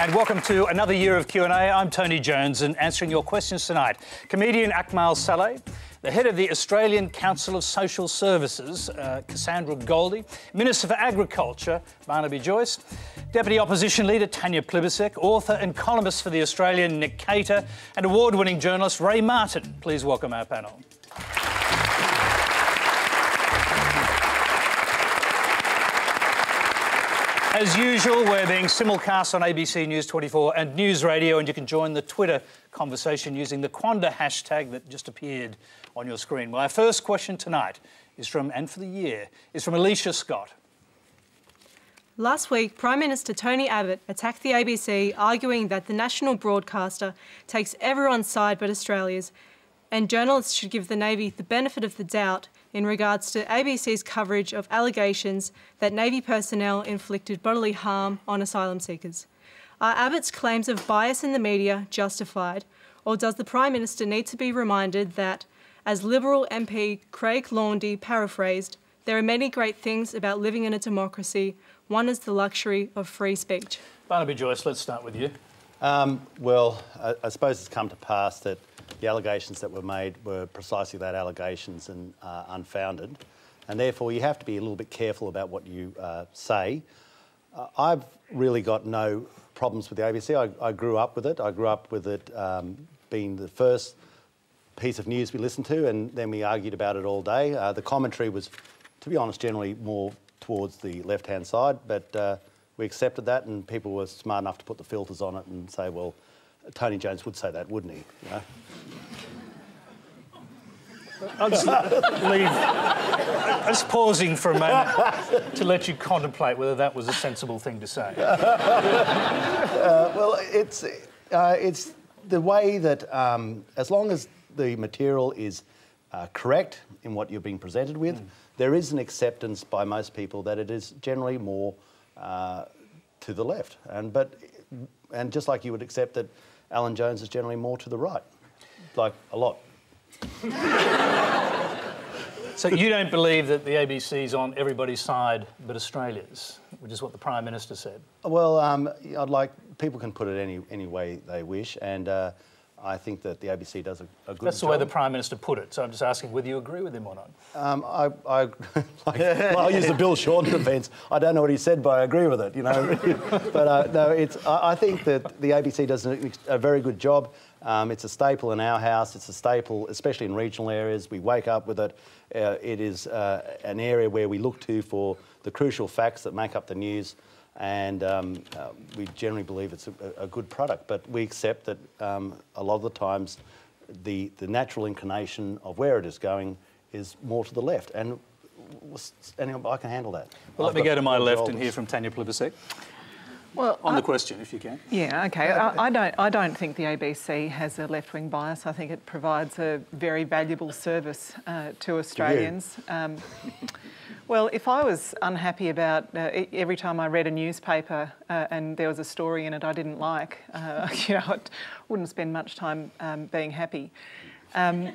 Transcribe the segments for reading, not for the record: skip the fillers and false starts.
And welcome to another year of Q&A. I'm Tony Jones, and answering your questions tonight, comedian Akmal Saleh, the head of the Australian Council of Social Services, Cassandra Goldie, Minister for Agriculture, Barnaby Joyce, Deputy Opposition Leader Tanya Plibersek, author and columnist for The Australian Nick Cater, and award-winning journalist Ray Martin. Please welcome our panel. As usual, we're being simulcast on ABC News 24 and News Radio, and you can join the Twitter conversation using the Quanda hashtag that just appeared on your screen. Well, our first question tonight is from Alicia Scott. Last week, Prime Minister Tony Abbott attacked the ABC, arguing that the national broadcaster takes everyone's side but Australia's, and journalists should give the Navy the benefit of the doubt in regards to ABC's coverage of allegations that Navy personnel inflicted bodily harm on asylum seekers. Are Abbott's claims of bias in the media justified, or does the Prime Minister need to be reminded that, as Liberal MP Craig Laundy paraphrased, there are many great things about living in a democracy. One is the luxury of free speech. Barnaby Joyce, let's start with you. Well, I suppose it's come to pass that the allegations that were made were precisely that, allegations, and unfounded. And therefore, you have to be a little bit careful about what you say. I've really got no problems with the ABC. I grew up with it. I grew up with it being the first piece of news we listened to, and then we argued about it all day. The commentary was, to be honest, generally more towards the left-hand side, but we accepted that, and people were smart enough to put the filters on it and say, well, Tony Jones would say that, wouldn't he? You know? I'm just pausing for a moment to let you contemplate whether that was a sensible thing to say. Well, it's the way that, as long as the material is correct in what you're being presented with, there is an acceptance by most people that it is generally more to the left. And just like you would accept that Alan Jones is generally more to the right, like a lot. So you don't believe that the ABC's on everybody's side but Australia's, which is what the Prime Minister said? Well, people can put it any way they wish, and I think that the ABC does a good job. That's the way the Prime Minister put it, so I'm just asking whether you agree with him or not. I'll use the Bill Shorten defence. I don't know what he said, but I agree with it, you know. But no, I think that the ABC does a very good job. It's a staple in our house. It's a staple, especially in regional areas. We wake up with it. It is an area where we look to for the crucial facts that make up the news. And we generally believe it's a good product, but we accept that a lot of the times the natural inclination of where it is going is more to the left, and I can handle that. Well, let me go to my left and hear from Tanya Plibersek. Well, on the question, if you can. Yeah, OK. I don't think the ABC has a left-wing bias. I think it provides a very valuable service to Australians. Well, if I was unhappy about every time I read a newspaper and there was a story in it I didn't like, you know, I wouldn't spend much time being happy. I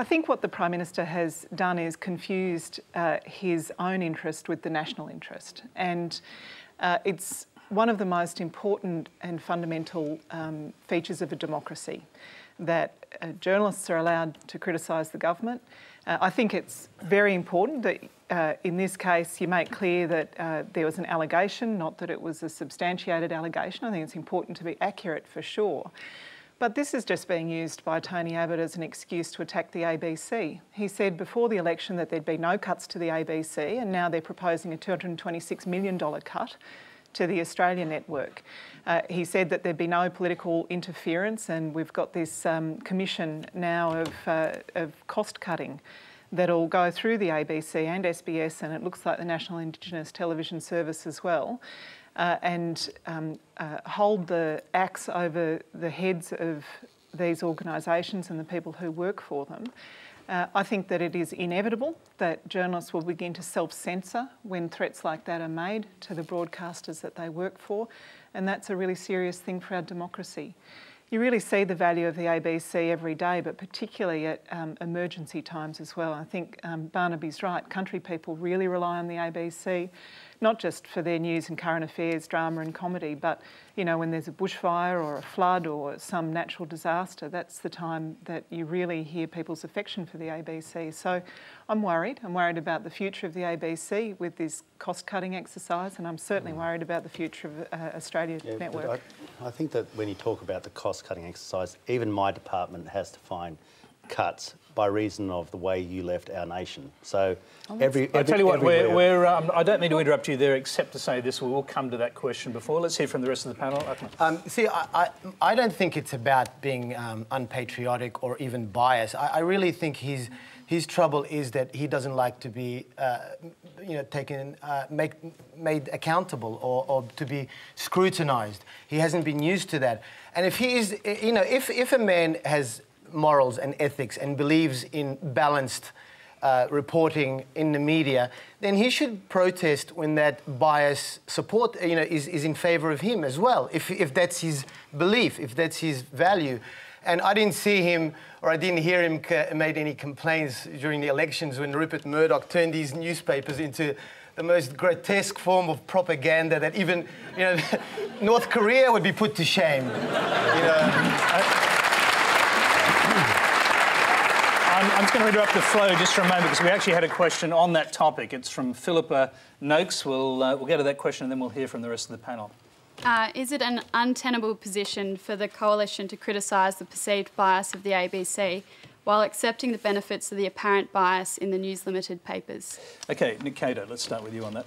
think what the Prime Minister has done is confused his own interest with the national interest, and it's one of the most important and fundamental features of a democracy, that journalists are allowed to criticise the government. I think it's very important that in this case you make clear that there was an allegation, not that it was a substantiated allegation. I think it's important to be accurate for sure. But this is just being used by Tony Abbott as an excuse to attack the ABC. He said before the election that there'd be no cuts to the ABC, and now they're proposing a $226 million cut to the Australian network. He said that there'd be no political interference, and we've got this commission now of cost cutting that'll go through the ABC and SBS, and it looks like the National Indigenous Television Service as well, and hold the axe over the heads of these organisations and the people who work for them. I think that it is inevitable that journalists will begin to self-censor when threats like that are made to the broadcasters that they work for, and that's a really serious thing for our democracy. you really see the value of the ABC every day, but particularly at emergency times as well. I think Barnaby's right. Country people really rely on the ABC, not just for their news and current affairs, drama and comedy, but, you know, when there's a bushfire or a flood or some natural disaster, that's the time that you really hear people's affection for the ABC. So I'm worried. I'm worried about the future of the ABC with this cost-cutting exercise, and I'm certainly worried about the future of Australia Network. I think that when you talk about the cost-cutting exercise, even my department has to find cuts by reason of the way you left our nation. So I tell you what, I don't mean to interrupt you there, except to say this. We will come to that question before. Let's hear from the rest of the panel. See, I don't think it's about being unpatriotic or even biased. I really think his trouble is that he doesn't like to be, made accountable or to be scrutinised. He hasn't been used to that. And if he is, if a man has morals and ethics and believes in balanced reporting in the media, then he should protest when that bias support, is in favour of him as well, if that's his belief, if that's his value. And I didn't see him, or I didn't hear him made any complaints during the elections when Rupert Murdoch turned these newspapers into the most grotesque form of propaganda that even, North Korea would be put to shame. I'm just going to interrupt the flow just for a moment because we actually had a question on that topic. It's from Philippa Noakes. We'll get to that question and then we'll hear from the rest of the panel. Is it an untenable position for the Coalition to criticise the perceived bias of the ABC while accepting the benefits of the apparent bias in the News Limited papers? OK, Nick Cato, let's start with you on that.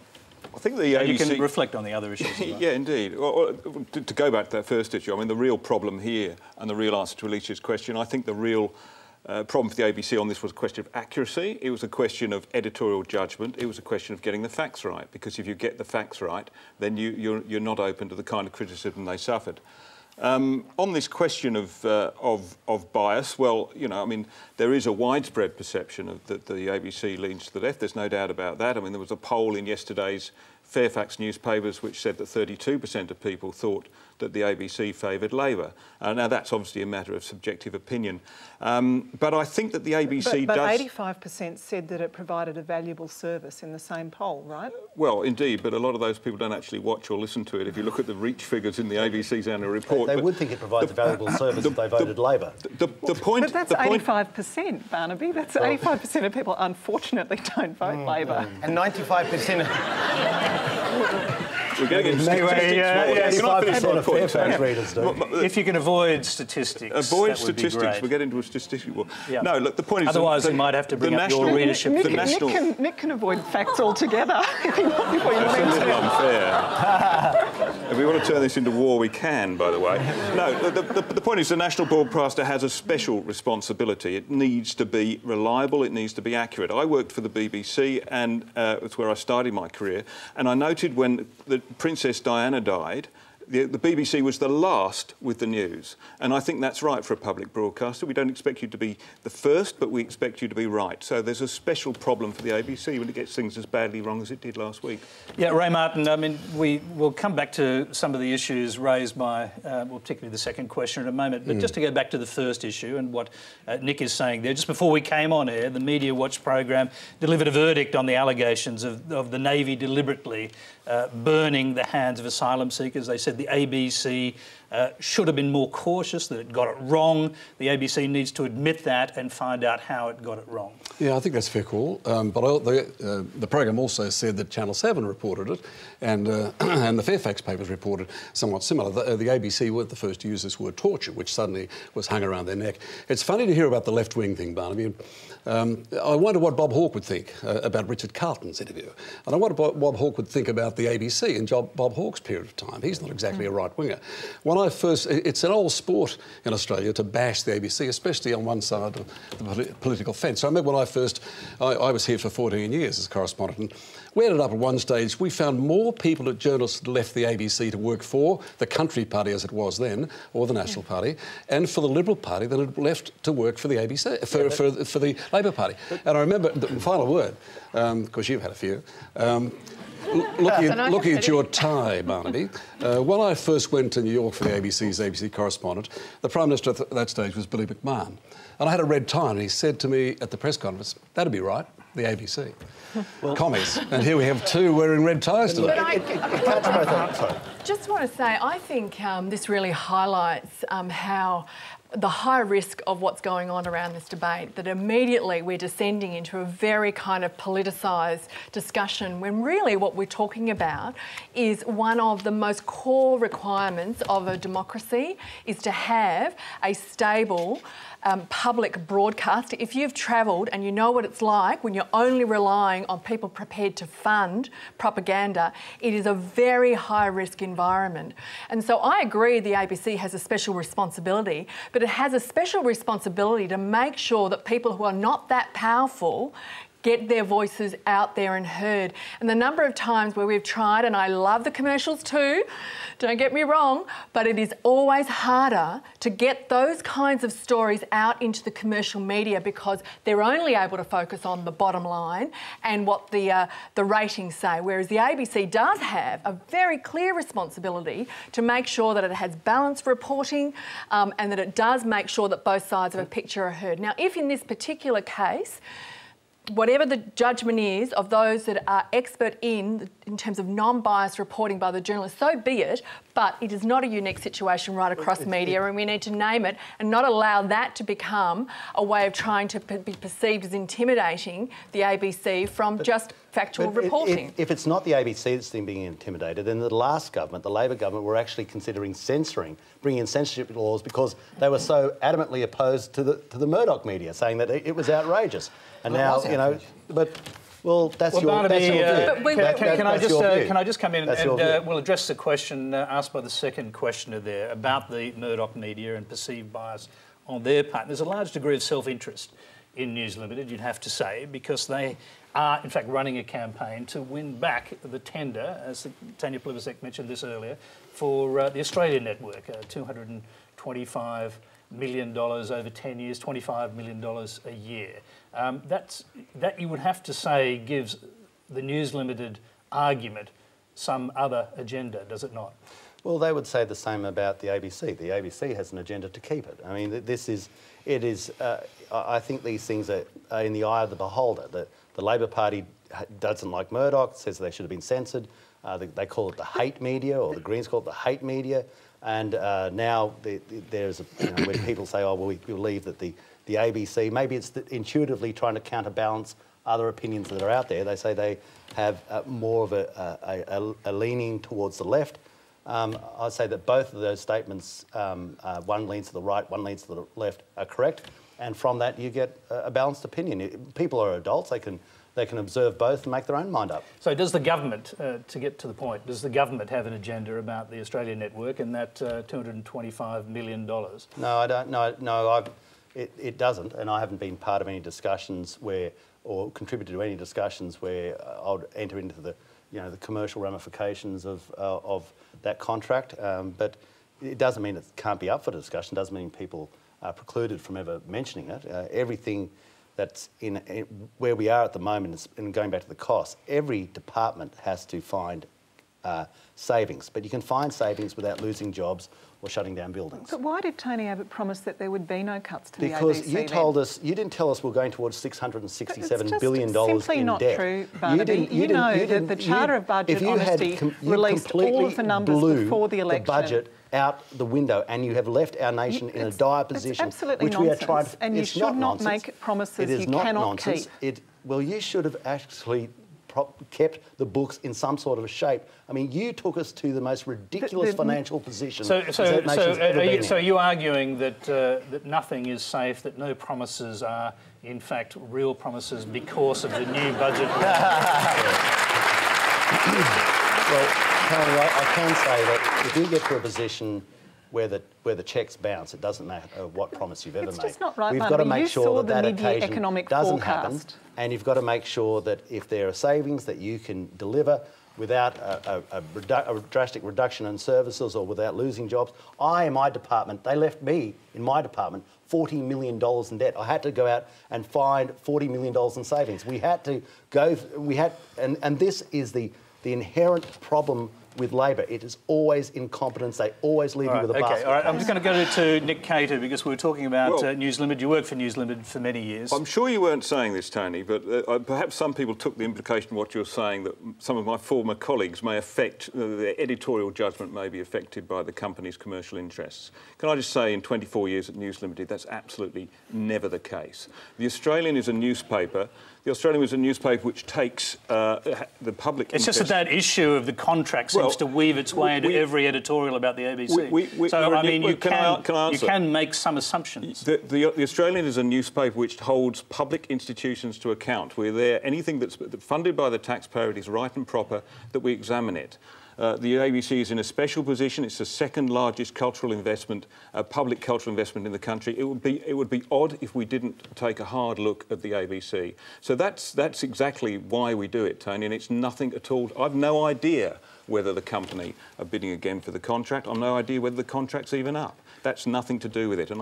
I think the ABC... You can reflect on the other issues as well. Yeah, indeed. Well, to go back to that first issue, I mean, the real problem here and the real answer to Alicia's question, I think the real problem for the ABC on this was a question of accuracy. It was a question of editorial judgment. It was a question of getting the facts right, because if you get the facts right, then you're not open to the kind of criticism they suffered. On this question of bias, well, I mean, there is a widespread perception that the ABC leans to the left. There's no doubt about that. I mean, there was a poll in yesterday's Fairfax newspapers which said that 32% of people thought that the ABC favoured Labor. Now, that's obviously a matter of subjective opinion. But I think that the ABC but does... 85% said that it provided a valuable service in the same poll, right? Well, indeed, but a lot of those people don't actually watch or listen to it. If you look at the reach figures in the ABC's annual report... They would think it provides a valuable service if they voted Labor. But that's 85%, Barnaby. That's 85% of people, unfortunately, don't vote Labor. And 95%... We're getting into statistics. 85% of Fairfax readers do. If you can avoid statistics, avoid statistics. We'll get into a statistic war. Yeah. No, look, the point is... Otherwise, you might have to bring up your readership. Nick can avoid facts altogether. That's a little unfair. If we want to turn this into war, we can, by the way. No, the point is the national broadcaster has a special responsibility. It needs to be reliable. It needs to be accurate. I worked for the BBC, and it's where I started my career, and I noted when Princess Diana died, the BBC was the last with the news. And I think that's right for a public broadcaster. We don't expect you to be the first, but we expect you to be right. So there's a special problem for the ABC when it gets things as badly wrong as it did last week. Yeah, Ray Martin, I mean, we will come back to some of the issues raised by, well, particularly the second question in a moment. But just to go back to the first issue and what Nick is saying there, just before we came on air, the Media Watch program delivered a verdict on the allegations of the Navy deliberately burning the hands of asylum seekers. They said the ABC should have been more cautious, that it got it wrong. The ABC needs to admit that and find out how it got it wrong. Yeah, I think that's a fair call. But the program also said that Channel 7 reported it and the Fairfax papers reported somewhat similar. The ABC weren't the first to use this word torture, which suddenly was hung around their neck. It's funny to hear about the left-wing thing, Barnaby. I wonder what Bob Hawke would think about Richard Carlton's interview. And I wonder what Bob Hawke would think about the ABC in Bob Hawke's period of time. He's not exactly a right-winger. It's an old sport in Australia to bash the ABC, especially on one side of the political fence. I remember when I was here for 14 years as a correspondent, and we ended up at one stage, we found more people at journalists left the ABC to work for the Country Party as it was then, or the National Party, and for the Liberal Party than had left to work for the ABC, for the Labor Party. And I remember, the final word, because you've had a few, looking at your tie, Barnaby, when I first went to New York for the ABC's ABC correspondent, the Prime Minister at that stage was Billy McMahon. And I had a red tie, and he said to me at the press conference, that'd be right, the ABC. Well, commies. And here we have two wearing red ties today. Just want to say, I think this really highlights how the high risk of what's going on around this debate, that immediately we're descending into a very kind of politicised discussion when really what we're talking about is one of the most core requirements of a democracy is to have a stable public broadcast. If you've travelled and you know what it's like when you're only relying on people prepared to fund propaganda, it is a very high-risk environment. And so I agree the ABC has a special responsibility, but it has a special responsibility to make sure that people who are not that powerful get their voices out there and heard. And the number of times where we've tried, and I love the commercials too, don't get me wrong, but it is always harder to get those kinds of stories out into the commercial media because they're only able to focus on the bottom line and what the ratings say, whereas the ABC does have a very clear responsibility to make sure that it has balanced reporting and that it does make sure that both sides of a picture are heard. Now, if in this particular case, whatever the judgment is of those that are expert in terms of non-biased reporting by the journalists, so be it, but it is not a unique situation right across media and we need to name it and not allow that to become a way of trying to be perceived as intimidating the ABC from just factual reporting. If it's not the ABC that's being intimidated, then the last government, the Labor government, were actually considering bringing in censorship laws because they were so adamantly opposed to the Murdoch media, saying that it was outrageous. And now, you know, well, that's your view. Can I just come in and we'll address the question asked by the second questioner there about the Murdoch media and perceived bias on their part. There's a large degree of self-interest in News Limited, you'd have to say, because they are, in fact, running a campaign to win back the tender, as Tanya Plibersek mentioned this earlier, for the Australian network, $225 million over 10 years, $25 million a year. That you would have to say gives the News Limited argument some other agenda, does it not? Well, they would say the same about the ABC. The ABC has an agenda to keep it. I mean, I think these things are in the eye of the beholder. The Labor Party doesn't like Murdoch, says they should have been censored. They call it the hate media, or the Greens call it the hate media. And now there's when people say, oh, well, we believe that the ABC, maybe it's intuitively trying to counterbalance other opinions that are out there. They say they have more of a leaning towards the left. I'd say that both of those statements, one leans to the right, one leans to the left, are correct. And from that, you get a balanced opinion. People are adults. They can observe both and make their own mind up. So does the government, to get to the point, does the government have an agenda about the Australian network and that $225 million? No, I don't. No, it doesn't. And I haven't been part of any discussions or contributed to any discussions where I would enter into the commercial ramifications of that contract. But it doesn't mean it can't be up for discussion. It doesn't mean people are precluded from ever mentioning it. Everything that's in where we are at the moment, and going back to the costs, every department has to find savings. But you can find savings without losing jobs or shutting down buildings. But why did Tony Abbott promise that there would be no cuts to the ABC? Because you told us, you didn't tell us we're going towards $667 billion in debt. It's simply not true, Barnaby. You know that the Charter of Budget Honesty released all of the numbers before the election. The budget out the window, and you have left our nation in a dire position. It's absolutely which nonsense. We are trying to, and you should not make promises you cannot keep. Well, you should have actually kept the books in some sort of a shape. I mean, you took us to the most ridiculous financial position. So are you arguing that that nothing is safe, that no promises are in fact real promises because of the new budget? Well, Tony, I can say that if you get to a position where the checks bounce. It doesn't matter what promise you've ever made. It's just not right, We've Barnaby. got to make sure that mid-year occasion economic doesn't forecast. happen, and you've got to make sure that if there are savings that you can deliver without a drastic reduction in services or without losing jobs. In my department, they left me in my department $40 million in debt. I had to go out and find $40 million in savings. We had to go, and this is the inherent problem with Labor. It is always incompetence. They always leave you with a basket. Okay, all right. I'm just going to go to Nick Cater because we were talking about News Limited. You worked for News Limited for many years. I'm sure you weren't saying this, Tony, but perhaps some people took the implication of what you're saying that some of my former colleagues may affect, their editorial judgment may be affected by the company's commercial interests. Can I just say, in 24 years at News Limited, that's absolutely never the case. The Australian is a newspaper. The Australian is a newspaper which takes the public It's interest. just that issue of the contract seems to weave its way into every editorial about the ABC. So, I mean, you can make some assumptions. The Australian is a newspaper which holds public institutions to account. We're there, anything that's funded by the taxpayer, it is right and proper that we examine it. The ABC is in a special position. It's the second largest cultural investment, public cultural investment in the country. It would be odd if we didn't take a hard look at the ABC. So that's exactly why we do it, Tony, and it's nothing at all. I've no idea whether the company are bidding again for the contract. I've no idea whether the contract's even up. That's nothing to do with it. And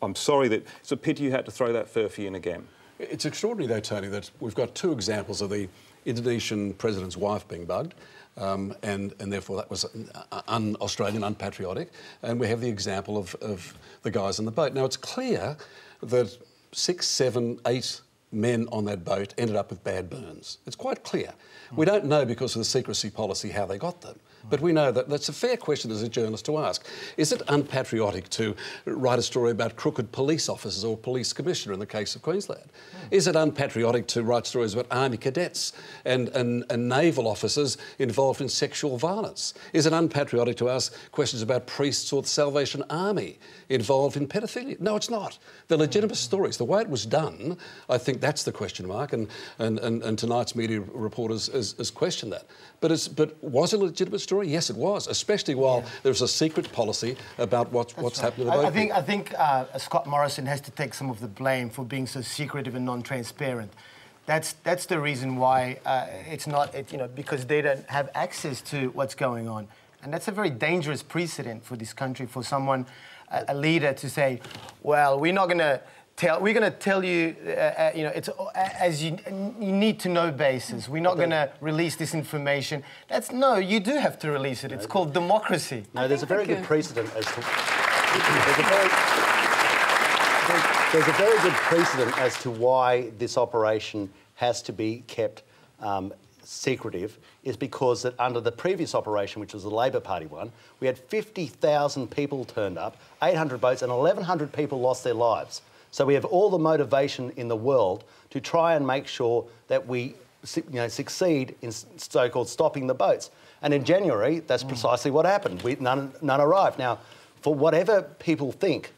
I'm sorry that it's a pity you had to throw that furphy in again. It's extraordinary, though, Tony, that we've got two examples of the Indonesian president's wife being bugged. And therefore that was un-Australian, unpatriotic. And we have the example of the guys on the boat. Now, it's clear that 6, 7, 8 men on that boat ended up with bad burns. It's quite clear. We don't know because of the secrecy policy how they got them. But we know that that's a fair question as a journalist to ask. Is it unpatriotic to write a story about crooked police officers or police commissioner in the case of Queensland? Is it unpatriotic to write stories about army cadets and naval officers involved in sexual violence? Is it unpatriotic to ask questions about priests or the Salvation Army involved in pedophilia? No, it's not. They're legitimate stories. The way it was done, I think that's the question mark, and tonight's media reporters has questioned that. But was it a legitimate story? Yes, it was, especially while there's a secret policy about what's happening to the boat. I think Scott Morrison has to take some of the blame for being so secretive and non-transparent. That's the reason why it's not, because they don't have access to what's going on. And that's a very dangerous precedent for this country, for someone, a leader, to say, well, we're not going to we're going to tell you, it's as you need to know basis. We're not going to release this information. No, you do have to release it. It's called democracy. No, there's a very good precedent as to... There's a very good precedent as to why this operation has to be kept secretive, is because that under the previous operation, which was the Labor Party one, we had 50,000 people turned up, 800 boats, and 1,100 people lost their lives. So we have all the motivation in the world to try and make sure that we succeed in so-called stopping the boats. And in January, that's precisely what happened. None arrived. Now, for whatever people think,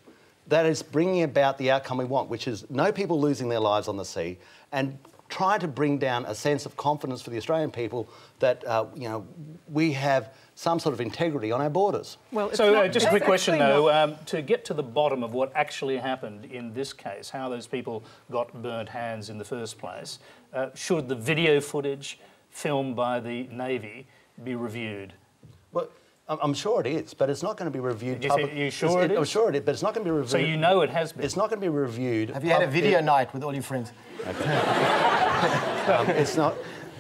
that is bringing about the outcome we want, which is no people losing their lives on the sea, and try to bring down a sense of confidence for the Australian people that, we have some sort of integrity on our borders. Well, so just a quick question, though. To get to the bottom of what actually happened in this case, how those people got burnt hands in the first place, should the video footage filmed by the Navy be reviewed? Well, I'm sure it is, but it's not going to be reviewed publicly. Are you sure it is? I'm sure it is, but it's not going to be reviewed. So you know it has been? It's not going to be reviewed. Have you had a video night with all your friends? Okay.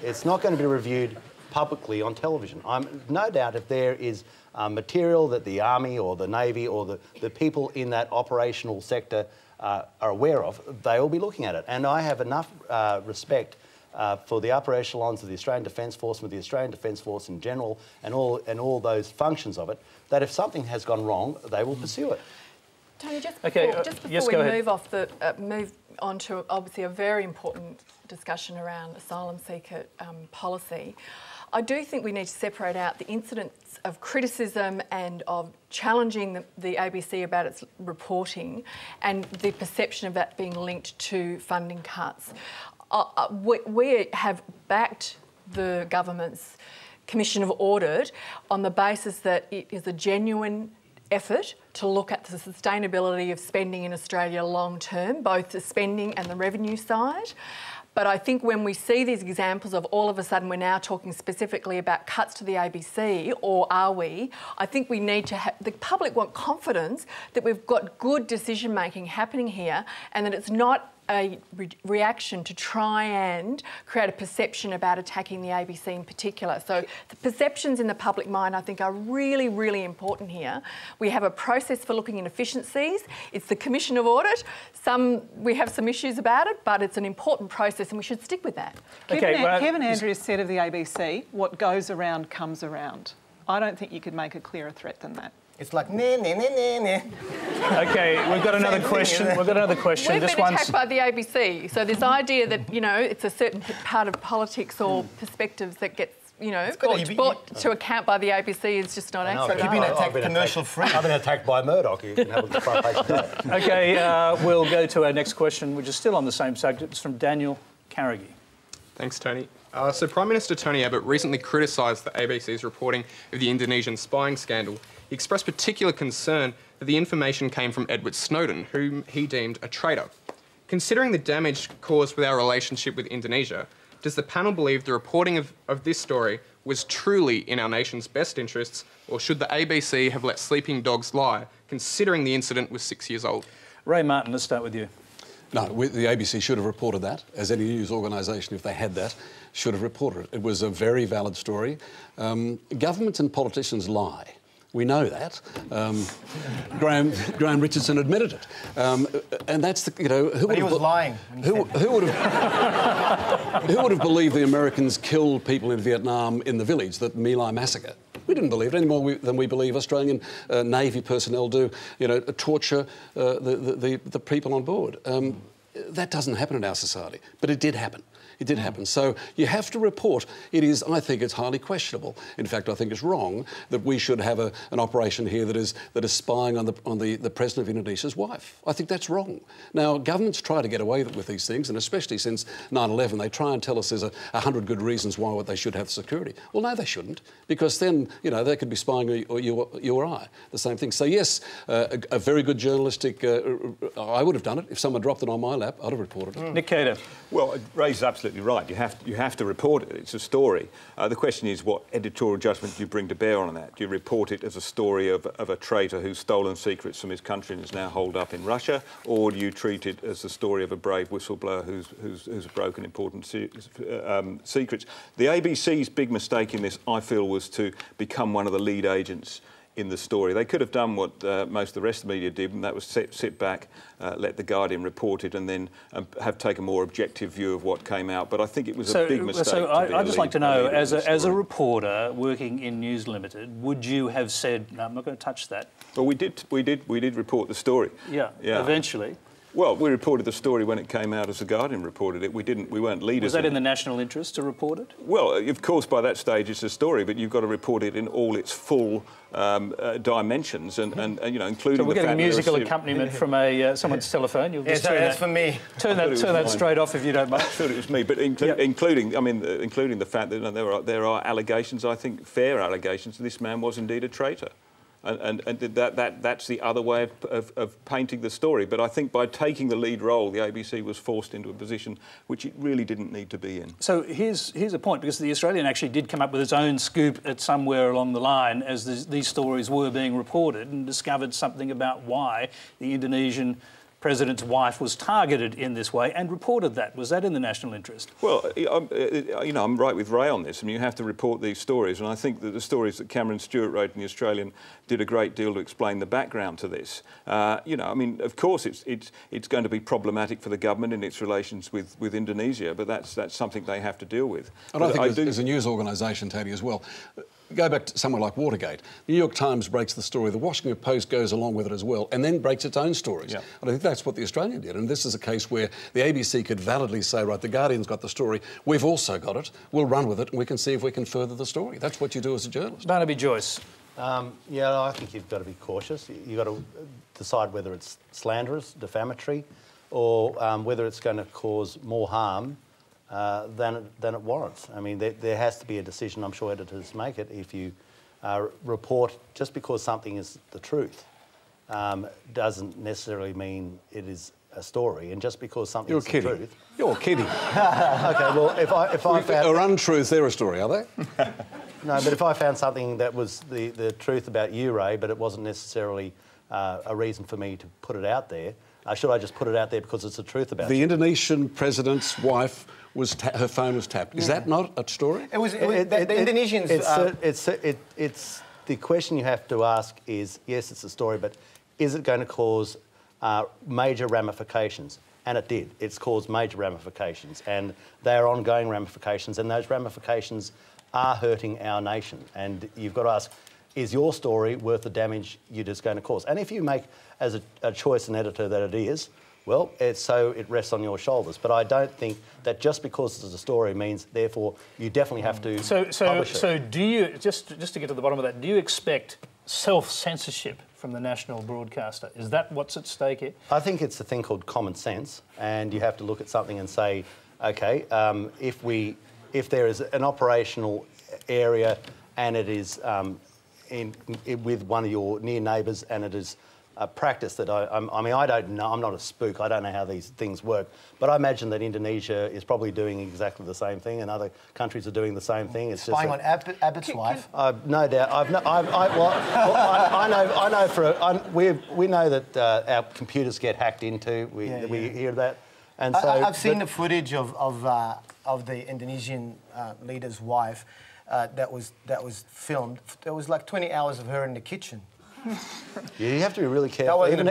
It's not going to be reviewed publicly on television. No doubt if there is material that the Army or the Navy or the people in that operational sector are aware of, they will be looking at it. And I have enough respect for the upper echelons of the Australian Defence Force, with the Australian Defence Force in general, and all those functions of it, that if something has gone wrong, they will pursue it. Tony, just before we move on to obviously a very important discussion around asylum seeker policy, I do think we need to separate out the incidents of criticism and of challenging the ABC about its reporting and the perception of that being linked to funding cuts. We have backed the government's Commission of Audit on the basis that it is a genuine effort to look at the sustainability of spending in Australia long term, both the spending and the revenue side. But I think when we see these examples of all of a sudden we're now talking specifically about cuts to the ABC, or are we? I think we need to have, the public want confidence that we've got good decision making happening here and that it's not a reaction to try and create a perception about attacking the ABC in particular. So the perceptions in the public mind, I think, are really, really important here. We have a process for looking at efficiencies. It's the Commission of Audit. We have some issues about it, but it's an important process and we should stick with that. Kevin Andrews said of the ABC, what goes around comes around. I don't think you could make a clearer threat than that. It's like, nah, nah, nah, nah, nah. OK, we've got another question. We've got another question. We've been attacked by the ABC. So this idea that, you know, it's a certain part of politics or perspectives that gets, you know, brought to account by the ABC is just not accurate. You've been attacked commercial free. I've been attacked by Murdoch. You can have a front page of that. OK, we'll go to our next question, which is still on the same subject. It's from Daniel Carnegie. Thanks, Tony. So Prime Minister Tony Abbott recently criticised the ABC's reporting of the Indonesian spying scandal. He expressed particular concern that the information came from Edward Snowden, whom he deemed a traitor. Considering the damage caused with our relationship with Indonesia, does the panel believe the reporting of this story was truly in our nation's best interests, or should the ABC have let sleeping dogs lie, considering the incident was 6 years old? Ray Martin, let's start with you. No, the ABC should have reported that, as any news organisation, if they had that, should have reported it. It was a very valid story. Governments and politicians lie. We know that. Graham Richardson admitted it. And that's the, you know... But he was lying. Who would have believed the Americans killed people in Vietnam in the village, that My Lai massacre? We didn't believe it any more than we believe Australian Navy personnel do, you know, torture the people on board. That doesn't happen in our society, but it did happen. It did happen. So you have to report. It is, I think it's highly questionable. In fact, I think it's wrong that we should have an operation here that is spying on the President of Indonesia's wife. I think that's wrong. Now, governments try to get away with these things, and especially since 9/11, they try and tell us there's 100 good reasons why they should have security. Well, no, they shouldn't, because then, you know, they could be spying on you or I, the same thing. So, yes, a very good journalistic... I would have done it. If someone dropped it on my lap, I'd have reported it. Nick Cater. Well, Ray's absolutely right. You have to report it. It's a story. The question is, what editorial judgment do you bring to bear on that? Do you report it as a story of a traitor who's stolen secrets from his country and is now holed up in Russia, or do you treat it as the story of a brave whistleblower who's broken important secrets? The ABC's big mistake in this, I feel, was to become one of the lead agents in the story. They could have done what most of the rest of the media did, and that was sit back, let The Guardian report it, and then have taken a more objective view of what came out. But I think it was a big mistake. So I'd just like to know, as a reporter working in News Limited, would you have said, no, I'm not going to touch that? Well, we did report the story. Yeah. Eventually. Well, we reported the story when it came out as The Guardian reported it. We weren't leaders. Was that in the national interest to report it? Well, of course, by that stage it's a story, but you've got to report it in all its full dimensions, and you know, including. So we're getting a musical accompaniment from someone's telephone. You'll just that's for me. Turn that straight off if you don't mind. I thought it was me, but including the fact that there are allegations. I think fair allegations that this man was indeed a traitor. And that's the other way of painting the story. But I think by taking the lead role, the ABC was forced into a position which it really didn't need to be in. So here's a point, because the Australian actually did come up with its own scoop at somewhere along the line as these stories were being reported, and discovered something about why the Indonesian President's wife was targeted in this way and reported that. Was that in the national interest? Well, you know, I'm right with Ray on this. I mean, you have to report these stories, and I think that the stories that Cameron Stewart wrote in The Australian did a great deal to explain the background to this. You know, I mean, of course, it's going to be problematic for the government in its relations with Indonesia, but that's something they have to deal with. And I think as a news organisation, Tony, as well. Go back to somewhere like Watergate. The New York Times breaks the story, the Washington Post goes along with it as well, and then breaks its own stories. Yeah. And I think that's what the Australian did. And this is a case where the ABC could validly say, right, the Guardian's got the story, we've also got it, we'll run with it, and we can see if we can further the story. That's what you do as a journalist. Barnaby, Joyce. Yeah, I think you've got to be cautious. You've got to decide whether it's slanderous, defamatory, or whether it's going to cause more harm than it warrants. I mean, there has to be a decision, I'm sure editors make it, if you report, just because something is the truth, doesn't necessarily mean it is a story, and just because something is the truth... You're kidding. OK, well, if I found... Or untruth, they're a story, are they? No, but if I found something that was the truth about you, Ray, but it wasn't necessarily a reason for me to put it out there, should I just put it out there because it's the truth about The you? Indonesian president's wife her phone was tapped. Is that not a story? The Indonesians... It's the question you have to ask is, yes, it's a story, but is it going to cause major ramifications? And it did. It's caused major ramifications, and they are ongoing ramifications, and those ramifications are hurting our nation. And you've got to ask, is your story worth the damage you're just going to cause? And if you make as a choice and editor that it is, well, it rests on your shoulders. But I don't think that just because it's a story means, therefore, you definitely have to publish it. So do you, just to get to the bottom of that, do you expect self-censorship from the national broadcaster? Is that what's at stake here? I think it's a thing called common sense, and you have to look at something and say, OK, if there is an operational area and it is with one of your near neighbours and it is a practice that I mean, I don't know, I'm not a spook, I don't know how these things work, but I imagine that Indonesia is probably doing exactly the same thing and other countries are doing the same thing. It's spying on Abbott's wife? No doubt. We know that our computers get hacked into, we hear that. And so I've seen the footage of the Indonesian leader's wife that was filmed. There was like 20 hours of her in the kitchen. You have to be really careful. Even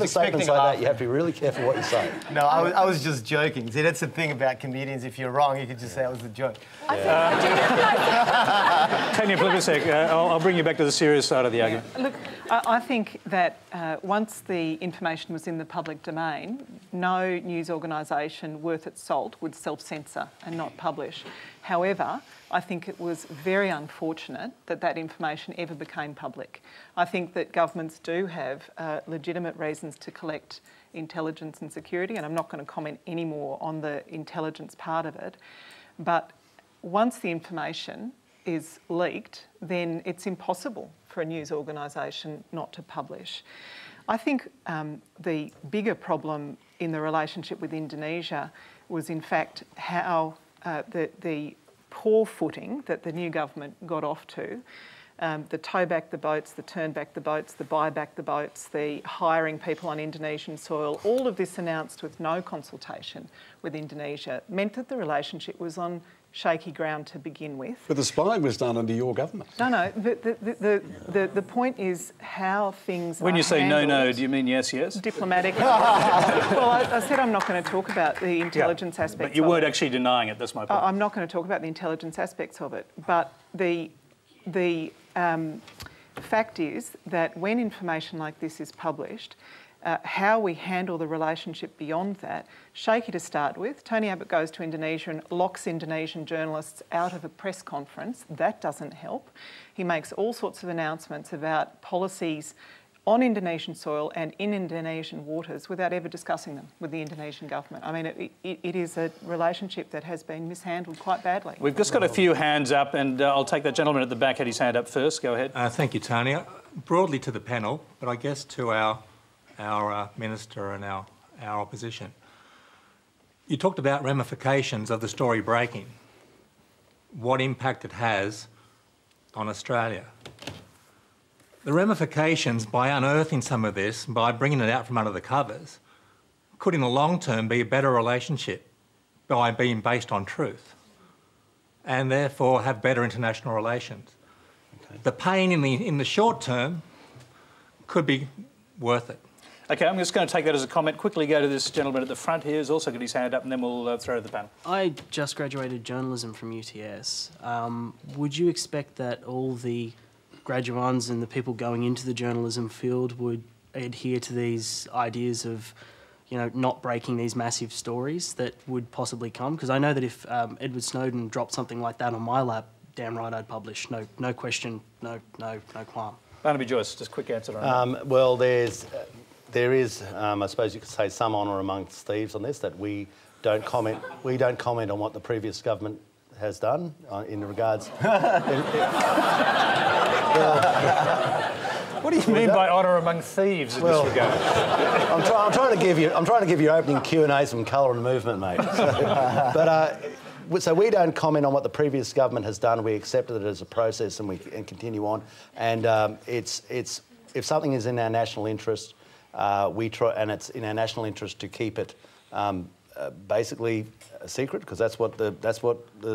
statements like that, you have to be really careful what you say. No, I was just joking. See, that's the thing about comedians. If you're wrong, you could just say it was a joke. Tanya, Plibersek, I'll bring you back to the serious side of the argument. Look, I think that once the information was in the public domain, no news organisation worth its salt would self-censor and not publish. However, I think it was very unfortunate that that information ever became public. I think that governments do have legitimate reasons to collect intelligence and security, and I'm not going to comment any more on the intelligence part of it. But once the information is leaked, then it's impossible for a news organisation not to publish. I think the bigger problem in the relationship with Indonesia was, in fact, how the poor footing that the new government got off to, the tow back the boats, the turn back the boats, the buy back the boats, the hiring people on Indonesian soil, all of this announced with no consultation with Indonesia, meant that the relationship was on shaky ground to begin with. But the spying was done under your government. No. The point is how things When are you say handled. no, do you mean yes? Diplomatic. Well, I said I'm not going to talk about the intelligence aspects. But you weren't actually denying it. That's my point. I'm not going to talk about the intelligence aspects of it. But the fact is that when information like this is published, how we handle the relationship beyond that, shaky to start with. Tony Abbott goes to Indonesia and locks Indonesian journalists out of a press conference. That doesn't help. He makes all sorts of announcements about policies on Indonesian soil and in Indonesian waters without ever discussing them with the Indonesian government. I mean, it is a relationship that has been mishandled quite badly. We've just got a few hands up, and I'll take that gentleman at the back, had his hand up first. Go ahead. Thank you, Tanya. Broadly to the panel, but I guess to our minister and our opposition. You talked about ramifications of the story breaking, what impact it has on Australia. The ramifications by unearthing some of this, by bringing it out from under the covers, could in the long term be a better relationship by being based on truth and therefore have better international relations. Okay. The pain in the short term could be worth it. OK, I'm just going to take that as a comment. Quickly go to this gentleman at the front here who's also got his hand up, and then we'll throw to the panel. I just graduated journalism from UTS. Would you expect that all the graduands and the people going into the journalism field would adhere to these ideas of, you know, not breaking these massive stories that would possibly come? Because I know that if Edward Snowden dropped something like that on my lap, damn right I'd publish. No question, no qualm. Barnaby, Joyce, just quick answer on that. Well, there is, I suppose you could say, some honour amongst thieves on this, that we don't comment on what the previous government has done in regards... What do you mean by honour among thieves in this regard? I'm trying to give you opening Q&A some colour and movement, mate. So we don't comment on what the previous government has done. We accepted it as a process and continue on. And it's if something is in our national interest, we try, and it's in our national interest to keep it basically a secret, because that's what I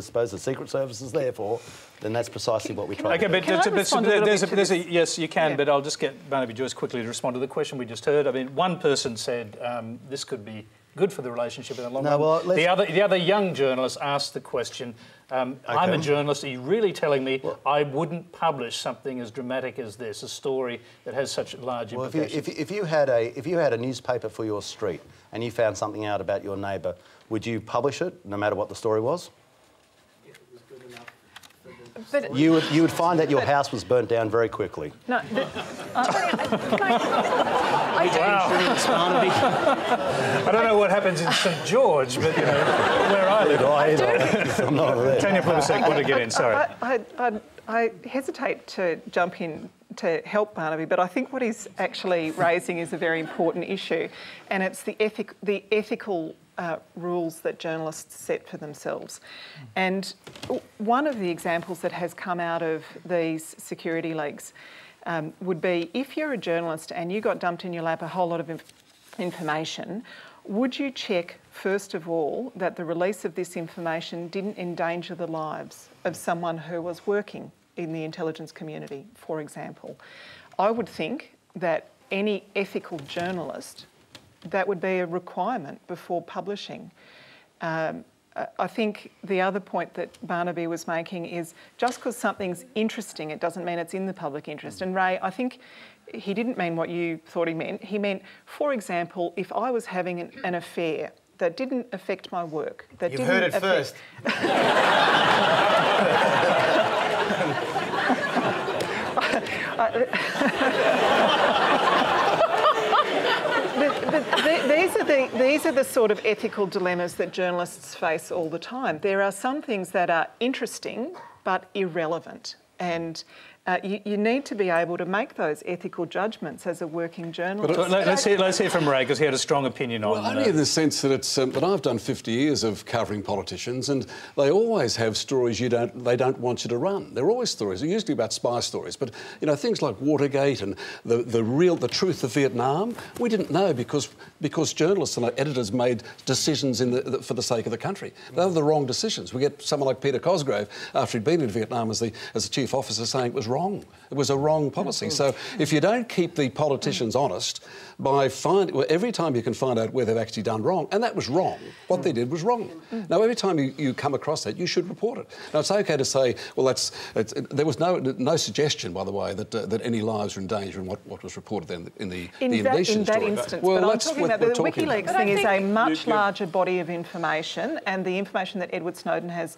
suppose the Secret Service is there for. Then that's precisely what we try. Okay, but yes, you can. Yeah. But I'll just get Barnaby Joyce quickly to respond to the question we just heard. I mean, one person said this could be good for the relationship in the long run. Well, the other young journalist asked the question. I'm a journalist. Are you really telling me I wouldn't publish something as dramatic as this, a story that has such large implications? If you had a newspaper for your street and you found something out about your neighbour, would you publish it, no matter what the story was? If it was good enough for the But You would find that your house was burnt down very quickly. No, I don't know what happens in St George, but where I live. Tanya Plibersek, want to get in? Sorry. I hesitate to jump in to help Barnaby, but I think what he's actually raising is a very important issue, and it's the ethical rules that journalists set for themselves. And one of the examples that has come out of these security leaks would be, if you're a journalist and you got dumped in your lap a whole lot of information, would you check, first of all, that the release of this information didn't endanger the lives of someone who was working in the intelligence community, for example? I would think that any ethical journalist, that would be a requirement before publishing. I think the other point that Barnaby was making is, just because something's interesting, it doesn't mean it's in the public interest. And Ray, I think he didn't mean what you thought he meant. He meant, for example, if I was having an affair that didn't affect my work, that You've didn't heard it first. These are the sort of ethical dilemmas that journalists face all the time. There are some things that are interesting but irrelevant, and you need to be able to make those ethical judgments as a working journalist. But let's hear from Ray, because he had a strong opinion on. Well, only in the sense that it's that I've done 50 years of covering politicians, and they always have stories they don't want you to run. They're always stories. They're usually about spy stories, but things like Watergate and the truth of Vietnam, we didn't know because journalists and editors made decisions for the sake of the country. They were the wrong decisions. We get someone like Peter Cosgrove, after he'd been in Vietnam as the chief officer, saying it was wrong. It was a wrong policy. So if you don't keep the politicians honest by every time you can find out where they've actually done wrong, and that was wrong, what they did was wrong. Now, every time you come across that, you should report it. Now, it's OK to say, well, there was no suggestion, by the way, that any lives were in danger in what was reported in the Indonesian story. In that instance, well, but I'm talking about the WikiLeaks thing is a much larger body of information, and the information that Edward Snowden has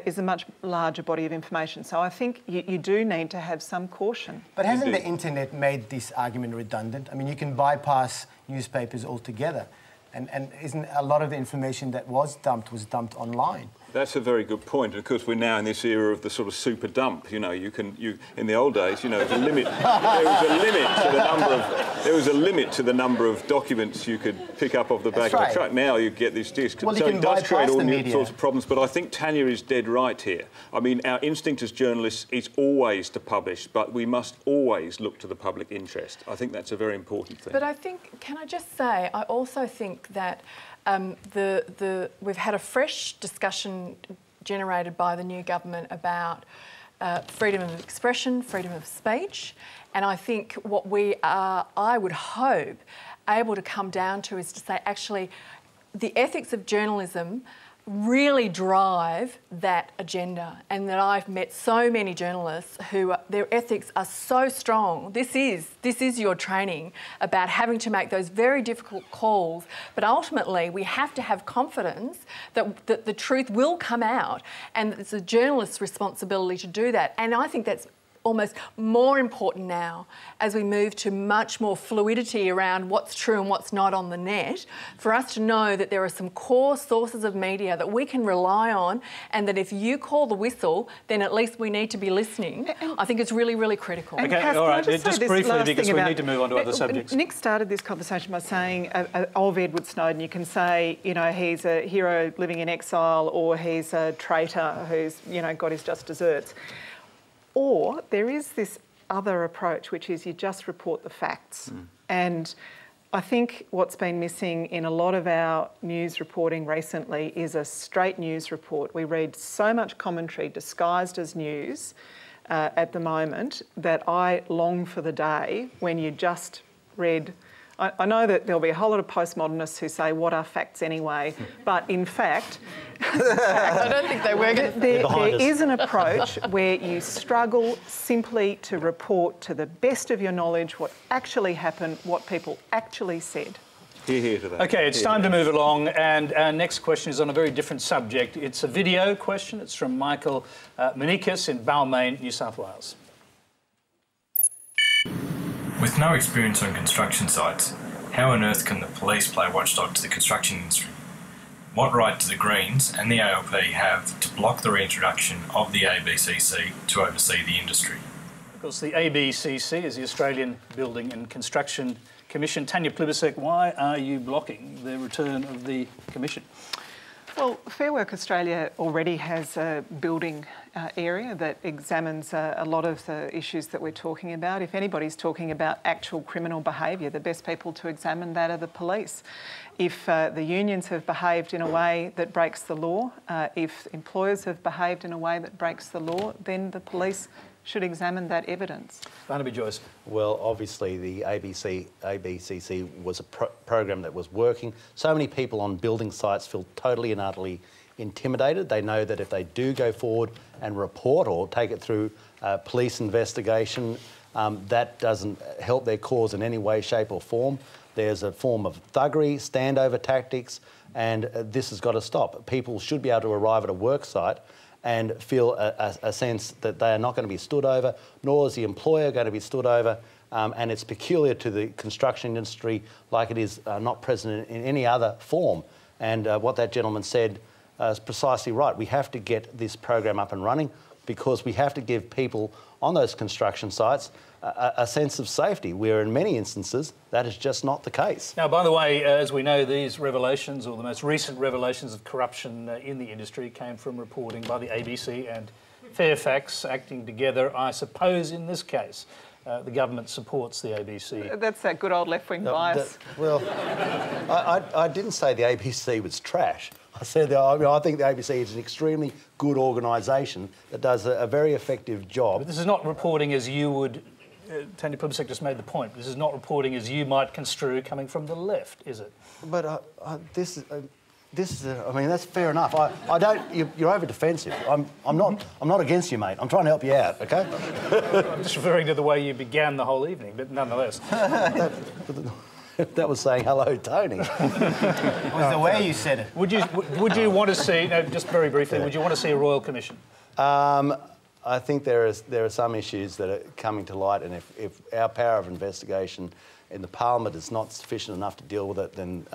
is a much larger body of information. So I think you do need to have some caution. But hasn't the internet made this argument redundant? I mean, you can bypass newspapers altogether. And isn't a lot of the information that was dumped online? That's a very good point. Of course, we're now in this era of the sort of super dump. In the old days, there was a limit. There was a limit to the number of documents you could pick up off the back of a truck. Now you get this disc. Well, so it does create all new sorts of problems. But I think Tanya is dead right here. I mean, our instinct as journalists is always to publish, but we must always look to the public interest. I think that's a very important thing. But I think, can I just say, I also think that we've had a fresh discussion generated by the new government about freedom of expression, freedom of speech, and I think what we are, I would hope, able to come down to is to say, actually, the ethics of journalism really drive that agenda, and that I've met so many journalists who their ethics are so strong. This is your training about having to make those very difficult calls, but ultimately we have to have confidence that the truth will come out, and it's a journalist's responsibility to do that. And I think that's almost more important now as we move to much more fluidity around what's true and what's not on the net, for us to know that there are some core sources of media that we can rely on, and that if you call the whistle, then at least we need to be listening. I think it's really, really critical. Okay, Cass, all right, just briefly, because we need to move on to other subjects. Nick started this conversation by saying of Edward Snowden, you can say, you know, he's a hero living in exile, or he's a traitor who's, you know, got his just desserts. Or there is this other approach, which is you just report the facts. And I think what's been missing in a lot of our news reporting recently is a straight news report. We read so much commentary disguised as news at the moment that I long for the day when you just read. I know that there'll be a whole lot of postmodernists who say, what are facts anyway? But in fact, I don't think they were going to... There is an approach where you struggle simply to report to the best of your knowledge what actually happened, what people actually said. Hear to that. Okay, it's time to move along, and our next question is on a very different subject. It's a video question. It's from Michael Manikis in Balmain, New South Wales. With no experience on construction sites, how on earth can the police play watchdog to the construction industry? What right do the Greens and the ALP have to block the reintroduction of the ABCC to oversee the industry? Of course, the ABCC is the Australian Building and Construction Commission. Tanya Plibersek, why are you blocking the return of the commission? Well, Fair Work Australia already has a building area that examines a lot of the issues that we're talking about. If anybody's talking about actual criminal behaviour, the best people to examine that are the police. If the unions have behaved in a way that breaks the law, if employers have behaved in a way that breaks the law, then the police should examine that evidence. Barnaby, Joyce. Well, obviously the ABCC was a program that was working. So many people on building sites feel totally and utterly intimidated. They know that if they do go forward and report or take it through police investigation, that doesn't help their cause in any way, shape or form. There's a form of thuggery, standover tactics, and this has got to stop. People should be able to arrive at a work site and feel a sense that they are not going to be stood over, nor is the employer going to be stood over. And it's peculiar to the construction industry, like it is not present in any other form. And what that gentleman said is precisely right. We have to get this program up and running because we have to give people on those construction sites a sense of safety, where in many instances that is just not the case. Now, by the way, as we know, these revelations, or the most recent revelations of corruption in the industry, came from reporting by the ABC and Fairfax acting together. I suppose in this case, the government supports the ABC. That's that good old left-wing bias. Well, I didn't say the ABC was trash. I said that I think the ABC is an extremely good organisation that does a very effective job. But this is not reporting as you would... Tanya Plibersek just made the point. This is not reporting as you might construe coming from the left, is it? But this is... I mean, that's fair enough. I don't... You're over defensive. I'm not against you, mate. I'm trying to help you out. Okay. I'm just referring to the way you began the whole evening, but nonetheless. That was saying hello, Tony. It was the way you said it. Would you want to see? No, just very briefly. Would you want to see a royal commission? I think there are some issues that are coming to light, and if our power of investigation in the Parliament is not sufficient enough to deal with it, then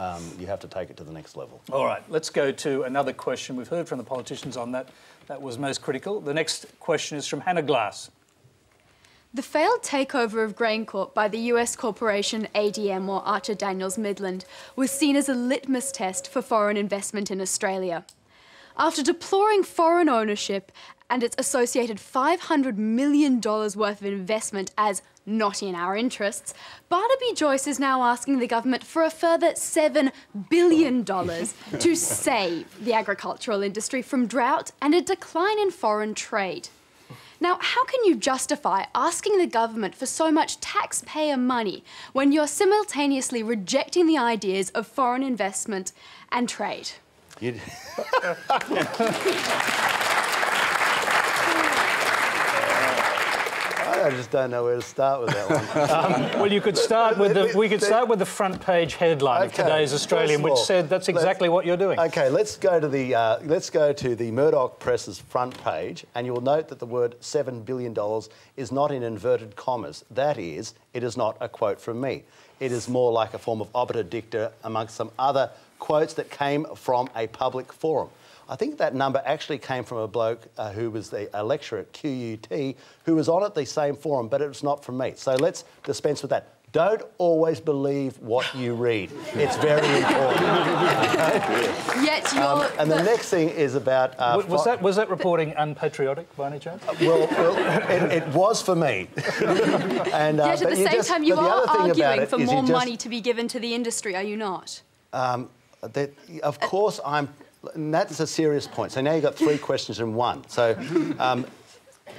you have to take it to the next level. All right, let's go to another question. We've heard from the politicians on that. That was most critical. The next question is from Hannah Glass. The failed takeover of GrainCorp by the US corporation ADM, or Archer Daniels Midland, was seen as a litmus test for foreign investment in Australia. After deploring foreign ownership and its associated $500 million worth of investment as not in our interests, Barnaby Joyce is now asking the government for a further $7 billion to save the agricultural industry from drought and a decline in foreign trade. Now, how can you justify asking the government for so much taxpayer money when you're simultaneously rejecting the ideas of foreign investment and trade? I just don't know where to start with that one. Well, you could start with the front page headline of today's Australian, which said that's exactly what you're doing. Okay, let's go to the Murdoch Press's front page, and you'll note that the word $7 billion is not in inverted commas. That is, it is not a quote from me. It is more like a form of obiter dicta amongst some other quotes that came from a public forum. I think that number actually came from a bloke who was a lecturer at QUT who was on at the same forum, but it was not from me. So let's dispense with that. Don't always believe what you read. It's very important. Okay? Yet you're... and the next thing is about... was that reporting unpatriotic by any chance? Well, it was for me. And, yet at the same time, you are arguing for more money to be given to the industry, are you not? Of course, and that's a serious point. So now you've got 3 questions in one. So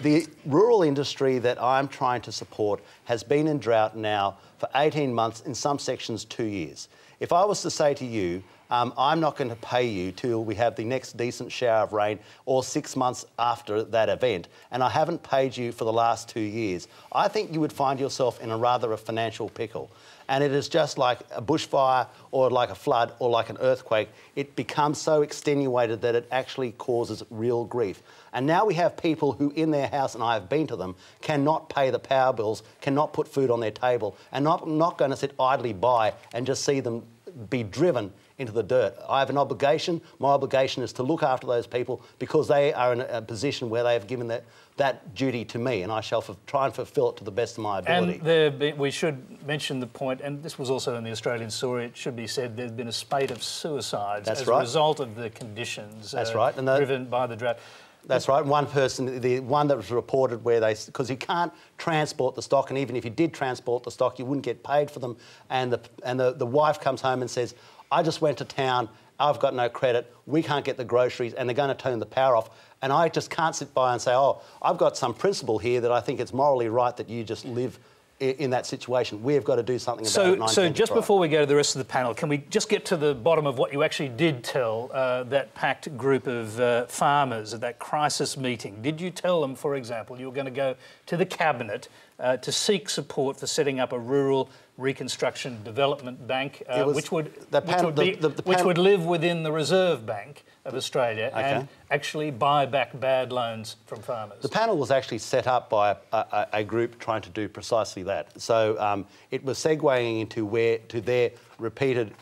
the rural industry that I'm trying to support has been in drought now for 18 months, in some sections 2 years. If I was to say to you, I'm not going to pay you till we have the next decent shower of rain or 6 months after that event, and I haven't paid you for the last 2 years, I think you would find yourself in a financial pickle. And it is just like a bushfire or like a flood or like an earthquake. It becomes so extenuated that it actually causes real grief. And now we have people who in their house, and I have been to them, cannot pay the power bills, cannot put food on their table, and not going to sit idly by and just see them be driven into the dirt. I have an obligation. My obligation is to look after those people because they are in a position where they have given that duty to me, and I shall try and fulfil it to the best of my ability. And we should mention the point, and this was also in the Australian story, it should be said there's been a spate of suicides as a result of the conditions driven by the drought. That's right. One person, the one that was reported where because you can't transport the stock, and even if you did transport the stock, you wouldn't get paid for them. And the wife comes home and says, I just went to town, I've got no credit, we can't get the groceries, and they're going to turn the power off. And I just can't sit by and say, oh, I've got some principle here that I think it's morally right that you just live in that situation. We've got to do something about it. So just before we go to the rest of the panel, can we just get to the bottom of what you actually did tell that packed group of farmers at that crisis meeting? Did you tell them, for example, you were going to go to the Cabinet to seek support for setting up a rural reconstruction development bank, which would live within the Reserve Bank of Australia and actually buy back bad loans from farmers? The panel was actually set up by a group trying to do precisely that. So it was segueing into their repeated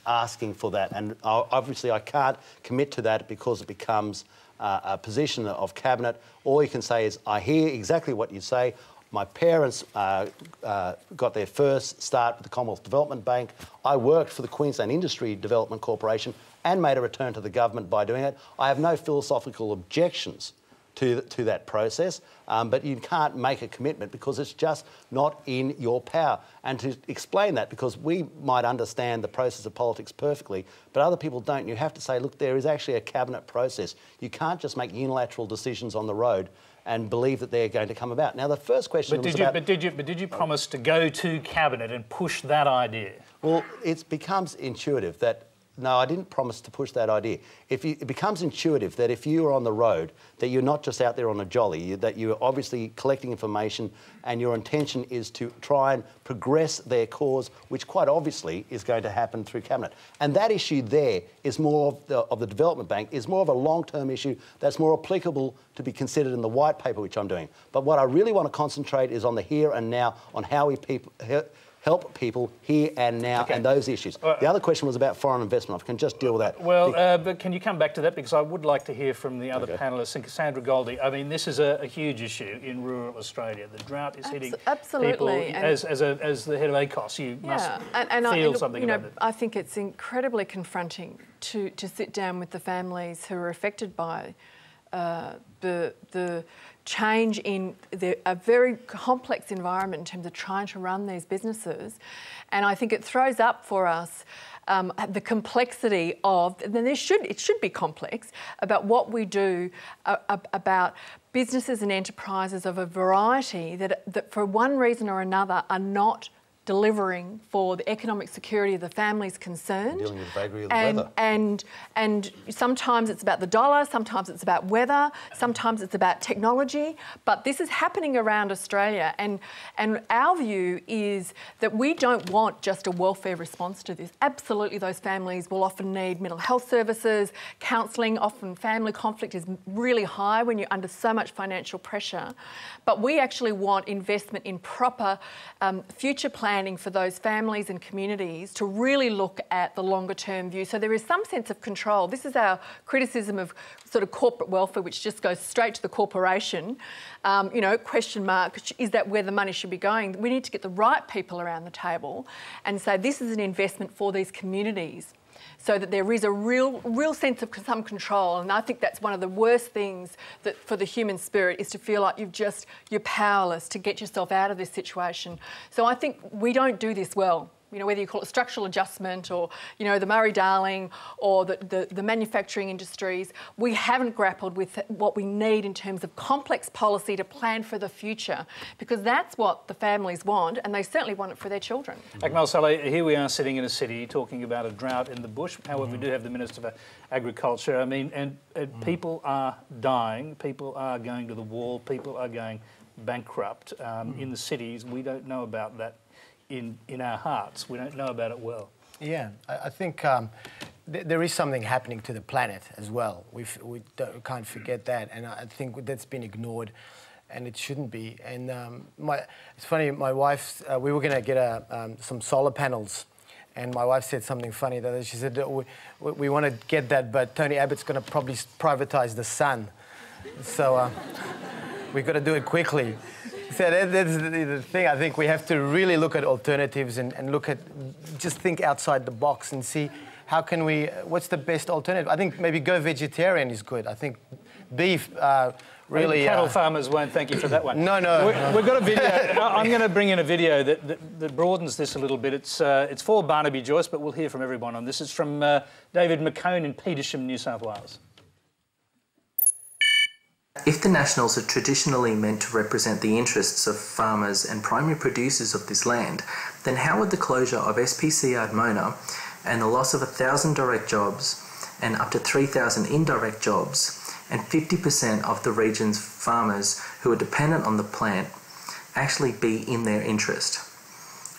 asking for that. And obviously I can't commit to that because it becomes a position of Cabinet. All you can say is, I hear exactly what you say. My parents got their first start with the Commonwealth Development Bank. I worked for the Queensland Industry Development Corporation and made a return to the government by doing it. I have no philosophical objections to that process, but you can't make a commitment because it's just not in your power. And to explain that, because we might understand the process of politics perfectly, but other people don't, you have to say, look, there is actually a Cabinet process. You can't just make unilateral decisions on the road and believe that they're going to come about. Now, the first question was about... But did you promise to go to Cabinet and push that idea? Well, it becomes intuitive that... No, I didn't promise to push that idea. It becomes intuitive that if you are on the road, that you're not just out there on a jolly, that you're obviously collecting information and your intention is to try and progress their cause, which quite obviously is going to happen through Cabinet. And that issue there is more of the Development Bank, is more of a long-term issue that's more applicable to be considered in the white paper, which I'm doing. But what I really want to concentrate is on the here and now, on how we help people here and now and those issues. The other question was about foreign investment. I can just deal with that. Well, but can you come back to that? Because I would like to hear from the other panellists. And Cassandra Goldie, I mean, this is a huge issue in rural Australia. The drought is hitting people. As the head of ACOS, you must feel something about it. I think it's incredibly confronting to sit down with the families who are affected by the change in a very complex environment in terms of trying to run these businesses. And I think it throws up for us the complexity of, and it should be complex, about what we do about businesses and enterprises of a variety that for one reason or another are not delivering for the economic security of the families concerned. Dealing with the vagary of the weather. And sometimes it's about the dollar, sometimes it's about weather, sometimes it's about technology, but this is happening around Australia, and our view is that we don't want just a welfare response to this. Absolutely, those families will often need mental health services, counselling. Often family conflict is really high when you're under so much financial pressure, but we actually want investment in proper future planning for those families and communities to really look at the longer term view. So there is some sense of control. This is our criticism of sort of corporate welfare, which just goes straight to the corporation. You know, question mark, is that where the money should be going? We need to get the right people around the table and say this is an investment for these communities, so that there is a real sense of some control. And I think that's one of the worst things that for the human spirit is to feel like you're powerless to get yourself out of this situation. So I think we don't do this well. You know, whether you call it structural adjustment or, you know, the Murray-Darling or the manufacturing industries, we haven't grappled with what we need in terms of complex policy to plan for the future, because that's what the families want, and they certainly want it for their children. Akmal, Saleh, here we are sitting in a city talking about a drought in the bush. However, we do have the Minister for Agriculture. I mean, and people are dying, people are going to the wall, people are going bankrupt. In the cities, we don't know about that. In our hearts, we don't know about it well. Yeah, I think there is something happening to the planet as well. We can't forget that, and I think that's been ignored, and it shouldn't be. And it's funny, my wife, we were going to get some solar panels, and my wife said something funny the other day. She said, we want to get that, but Tony Abbott's going to probably privatise the sun. So we've got to do it quickly. So that's the thing. I think we have to really look at alternatives and look at, just think outside the box and see how can we, what's the best alternative? I think maybe go vegetarian is good. I think beef really... Cattle farmers won't thank you for that one. No. We've got a video. I'm going to bring in a video that broadens this a little bit. It's for Barnaby, Joyce, but we'll hear from everyone on this. It's from David McCone in Petersham, New South Wales. If the Nationals are traditionally meant to represent the interests of farmers and primary producers of this land, then how would the closure of SPCO Moana and the loss of 1,000 direct jobs and up to 3,000 indirect jobs and 50% of the region's farmers who are dependent on the plant actually be in their interest?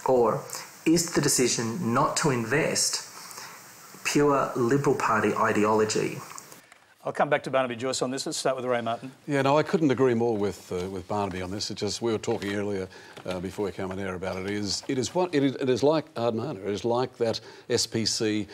Or is the decision not to invest pure Liberal Party ideology? I'll come back to Barnaby, Joyce, on this. Let's start with Ray Martin. Yeah, no, I couldn't agree more with Barnaby on this. It's just, we were talking earlier before we came on air about it. It is like Ardmona. It is like that SPC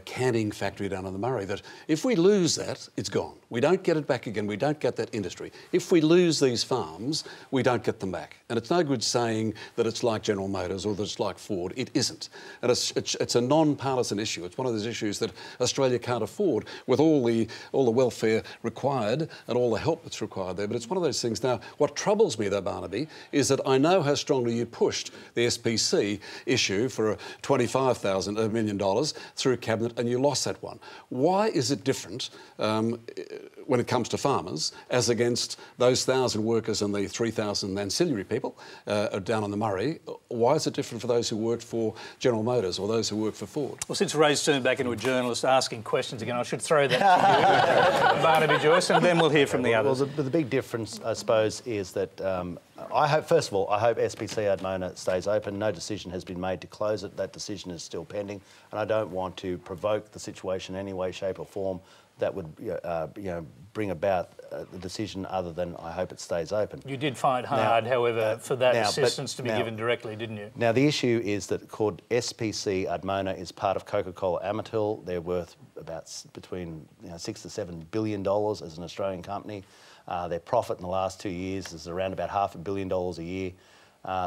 canning factory down in the Murray, that if we lose that, it's gone. We don't get it back again. We don't get that industry. If we lose these farms, we don't get them back. And it's no good saying that it's like General Motors or that it's like Ford. It isn't. And it's a non-partisan issue. It's one of those issues that Australia can't afford with all the welfare required and all the help that's required there. But it's one of those things. Now, what troubles me, though, Barnaby, is that I know how strongly you pushed the SPC issue for $25 million through Cabinet, and you lost that one. Why is it different when it comes to farmers as against those 1,000 workers and the 3,000 ancillary people down on the Murray? Why is it different for those who worked for General Motors or those who work for Ford? Well, since Ray's turned back into a journalist asking questions again, I should throw that to you, Barnaby, Joyce, and then we'll hear from the others. Well, the big difference, I suppose, is that I hope SPCO Moana stays open. No decision has been made to close it. That decision is still pending, and I don't want to provoke the situation in any way, shape or form that would bring about the decision other than I hope it stays open. You did fight hard, however, for that assistance to be given directly, didn't you? Now, the issue is that called SPC Moana is part of Coca-Cola Amatil. They're worth about between $6 to $7 billion as an Australian company. Their profit in the last 2 years is around about $500 million a year.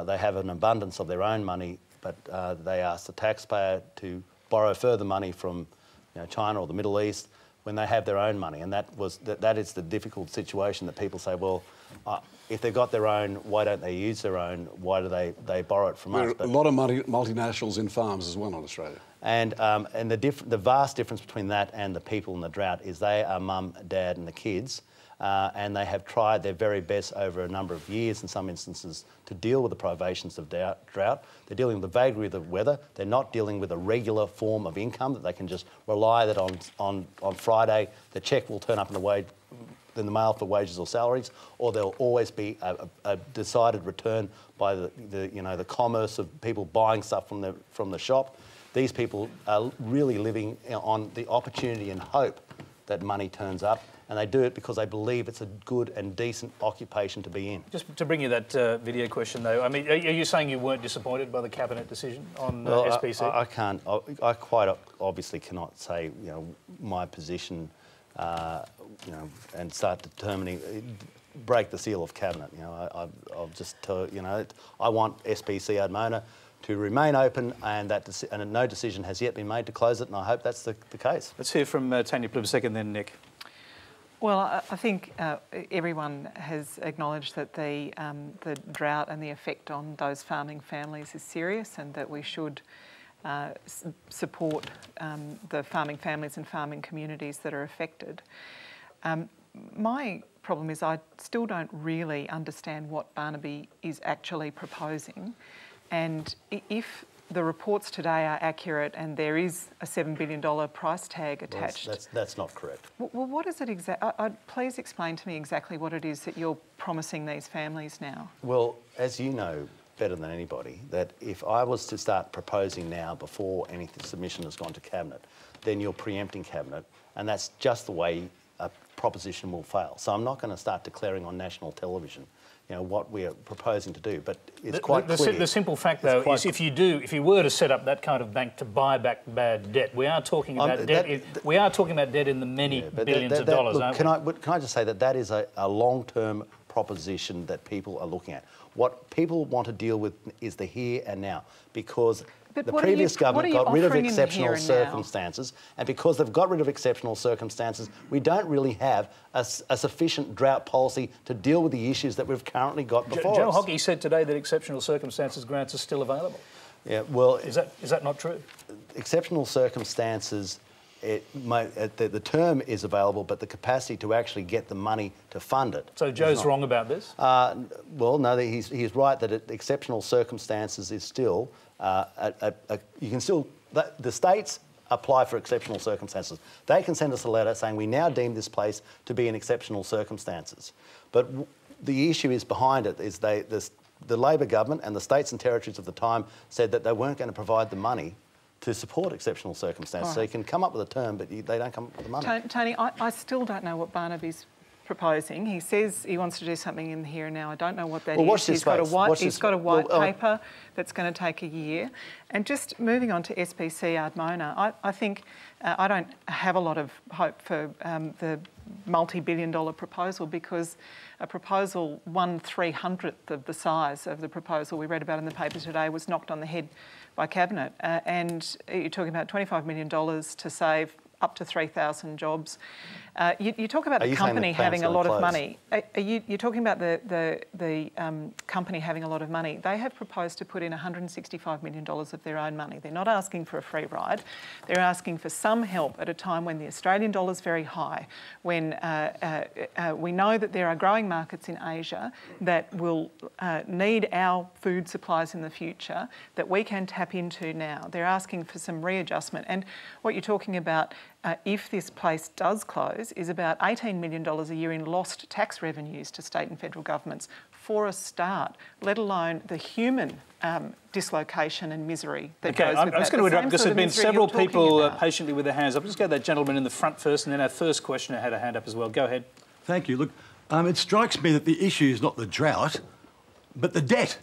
They have an abundance of their own money, but they ask the taxpayer to borrow further money from China or the Middle East when they have their own money, and that is the difficult situation that people say, well, if they've got their own, why don't they use their own? Why do they borrow it from us? A lot of multinationals in farms as well in Australia. And the vast difference between that and the people in the drought is they are mum, dad and the kids and they have tried their very best over a number of years in some instances to deal with the privations of drought. They're dealing with the vagary of the weather. They're not dealing with a regular form of income that they can just rely that on Friday the cheque will turn up in the mail for wages or salaries, or there'll always be a decided return by the commerce of people buying stuff from the shop. These people are really living on the opportunity and hope that money turns up, and they do it because they believe it's a good and decent occupation to be in. Just to bring you that video question, though, I mean, are you saying you weren't disappointed by the cabinet decision on SPC? I can't. I quite obviously cannot say, my position, and start determining, break the seal of cabinet. I'll just tell I want SPCO Moana to remain open, and no decision has yet been made to close it, and I hope that's the case. Let's hear from Tanya Plibersek and then Nick. Well, I think everyone has acknowledged that the drought and the effect on those farming families is serious, and that we should support the farming families and farming communities that are affected. My problem is I still don't really understand what Barnaby is actually proposing, and if the reports today are accurate and there is a $7 billion price tag attached. Well, that's not correct. Well, what is it exactly? Please explain to me exactly what it is that you're promising these families now. Well, as you know better than anybody, that if I was to start proposing now before any submission has gone to Cabinet, then you're preempting Cabinet, and that's just the way a proposition will fail. So I'm not going to start declaring on national television what we are proposing to do, but it's quite clear. The simple fact, though, is if you were to set up that kind of bank to buy back bad debt, we are talking about debt. We are talking about debt in the many billions of dollars. Look, can I just say that is a long-term proposition that people are looking at. What people want to deal with is the here and now, because the previous government got rid of exceptional circumstances, and because they've got rid of exceptional circumstances, we don't really have a sufficient drought policy to deal with the issues that we've currently got before us. Joe Hockey said today that exceptional circumstances grants are still available. Yeah, well, is that not true? Exceptional circumstances, the term is available, but the capacity to actually get the money to fund it. So Joe's wrong about this? Well, no, he's right that exceptional circumstances is still you can still the states apply for exceptional circumstances. They can send us a letter saying we now deem this place to be in exceptional circumstances. But the issue is behind it is the Labor government and the states and territories of the time said that they weren't going to provide the money to support exceptional circumstances. Right. So you can come up with a term, but they don't come up with the money. Tony, I still don't know what Barnaby's proposing. He says he wants to do something in the here and now. I don't know what that is. He's got a white paper that's going to take a year. And just moving on to SPCO Moana, I think I don't have a lot of hope for the multi-billion-dollar proposal, because a proposal 1/300th of the size of the proposal we read about in the paper today was knocked on the head by Cabinet. And you're talking about $25 million to save up to 3,000 jobs. You talk about the company having a lot of money. You're talking about the company having a lot of money. They have proposed to put in $165 million of their own money. They're not asking for a free ride. They're asking for some help at a time when the Australian dollar is very high, when we know that there are growing markets in Asia that will need our food supplies in the future that we can tap into now. They're asking for some readjustment. And what you're talking about, if this place does close, is about $18 million a year in lost tax revenues to state and federal governments for a start, let alone the human dislocation and misery that goes with that. I'm just going to interrupt because there have been several people patiently with their hands up. Just go to that gentleman in the front first, and then our first questioner had a hand up as well. Go ahead. Thank you. Look, it strikes me that the issue is not the drought, but the debt.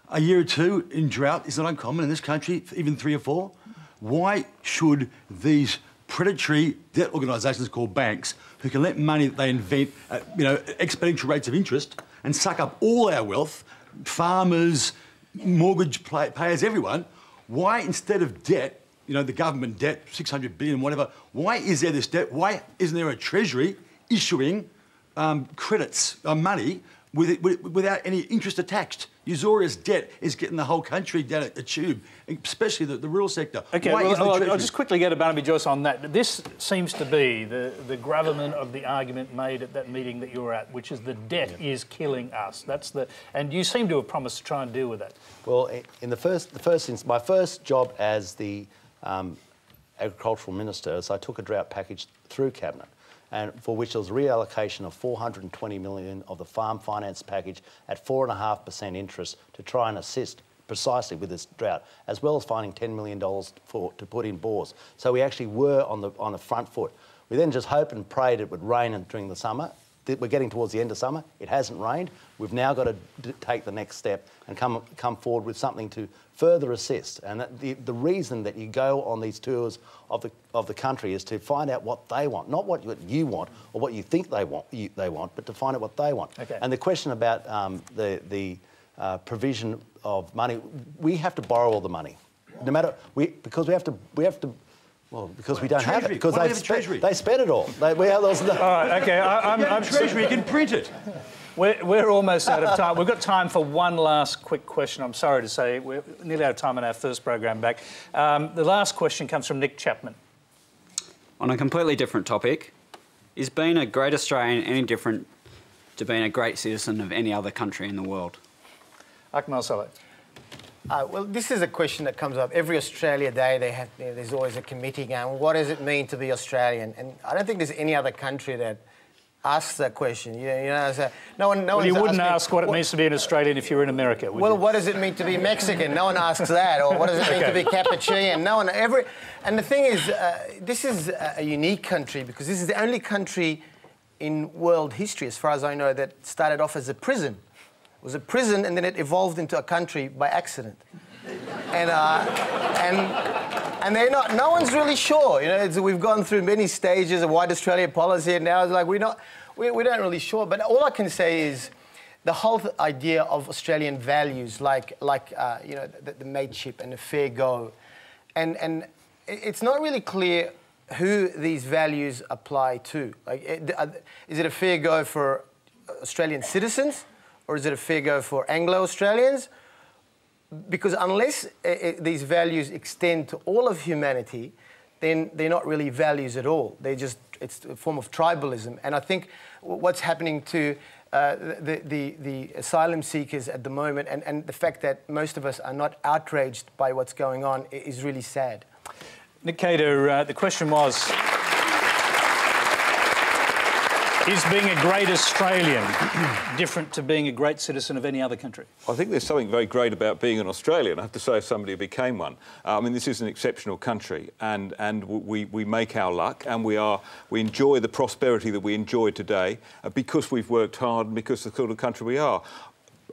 A year or two in drought is not uncommon in this country, even 3 or 4. Why should these predatory debt organisations called banks, who can lend money that they invent at exponential rates of interest and suck up all our wealth, farmers, mortgage payers, everyone, why instead of debt, the government debt, 600 billion, whatever, why is there this debt? Why isn't there a treasury issuing credits, money, without any interest attached. Usurious debt is getting the whole country down a tube, especially the rural sector. OK, I'll just quickly go to Barnaby Joyce on that. This seems to be the gravamen of the argument made at that meeting that you were at, which is the debt is killing us. And you seem to have promised to try and deal with that. Well, in my first job as the agricultural minister, so I took a drought package through Cabinet, and for which there was a reallocation of $420 million of the farm finance package at 4.5% interest to try and assist precisely with this drought, as well as finding $10 million to put in bores. So we actually were on the front foot. We then just hoped and prayed it would rain during the summer. We're getting towards the end of summer. It hasn't rained. We've now got to take the next step and come forward with something to further assist. And the reason that you go on these tours of the country is to find out what they want, not what you want or what you think they want, but to find out what they want. Okay. And the question about the provision of money, we have to borrow all the money, no matter because we have to. Well, because we don't have it. Because they spent it all. All right, OK. I'm Treasury, you can print it. We're almost out of time. We've got time for one last quick question. I'm sorry to say we're nearly out of time on our first program back. The last question comes from Nick Chapman. On a completely different topic, is being a great Australian any different to being a great citizen of any other country in the world? Akmal Saleh. Well, this is a question that comes up every Australia Day. There's always a committee going, what does it mean to be Australian? And I don't think there's any other country that asks that question. So no one. Well, you wouldn't ask what it means to be an Australian if you were in America, would you? What does it mean to be Mexican? No one asks that. Or what does it mean to be Capuchin? No one. And the thing is, this is a unique country because this is the only country in world history, as far as I know, that started off as a prison. It was a prison, and then it evolved into a country by accident. And they're not. No one's really sure. We've gone through many stages of white Australia policy, and now it's like we don't really sure. But all I can say is, the whole idea of Australian values, like the mateship and the fair go, and it's not really clear who these values apply to. Is it a fair go for Australian citizens? Or is it a fair go for Anglo-Australians? Because unless these values extend to all of humanity, then they're not really values at all. It's a form of tribalism. And I think what's happening to the asylum seekers at the moment and the fact that most of us are not outraged by what's going on is really sad. Nick Cater, the question was, is being a great Australian different to being a great citizen of any other country? I think there's something very great about being an Australian. I have to say, if somebody became one. I mean, this is an exceptional country, and we make our luck, and we enjoy the prosperity that we enjoy today because we've worked hard and because of the sort of country we are.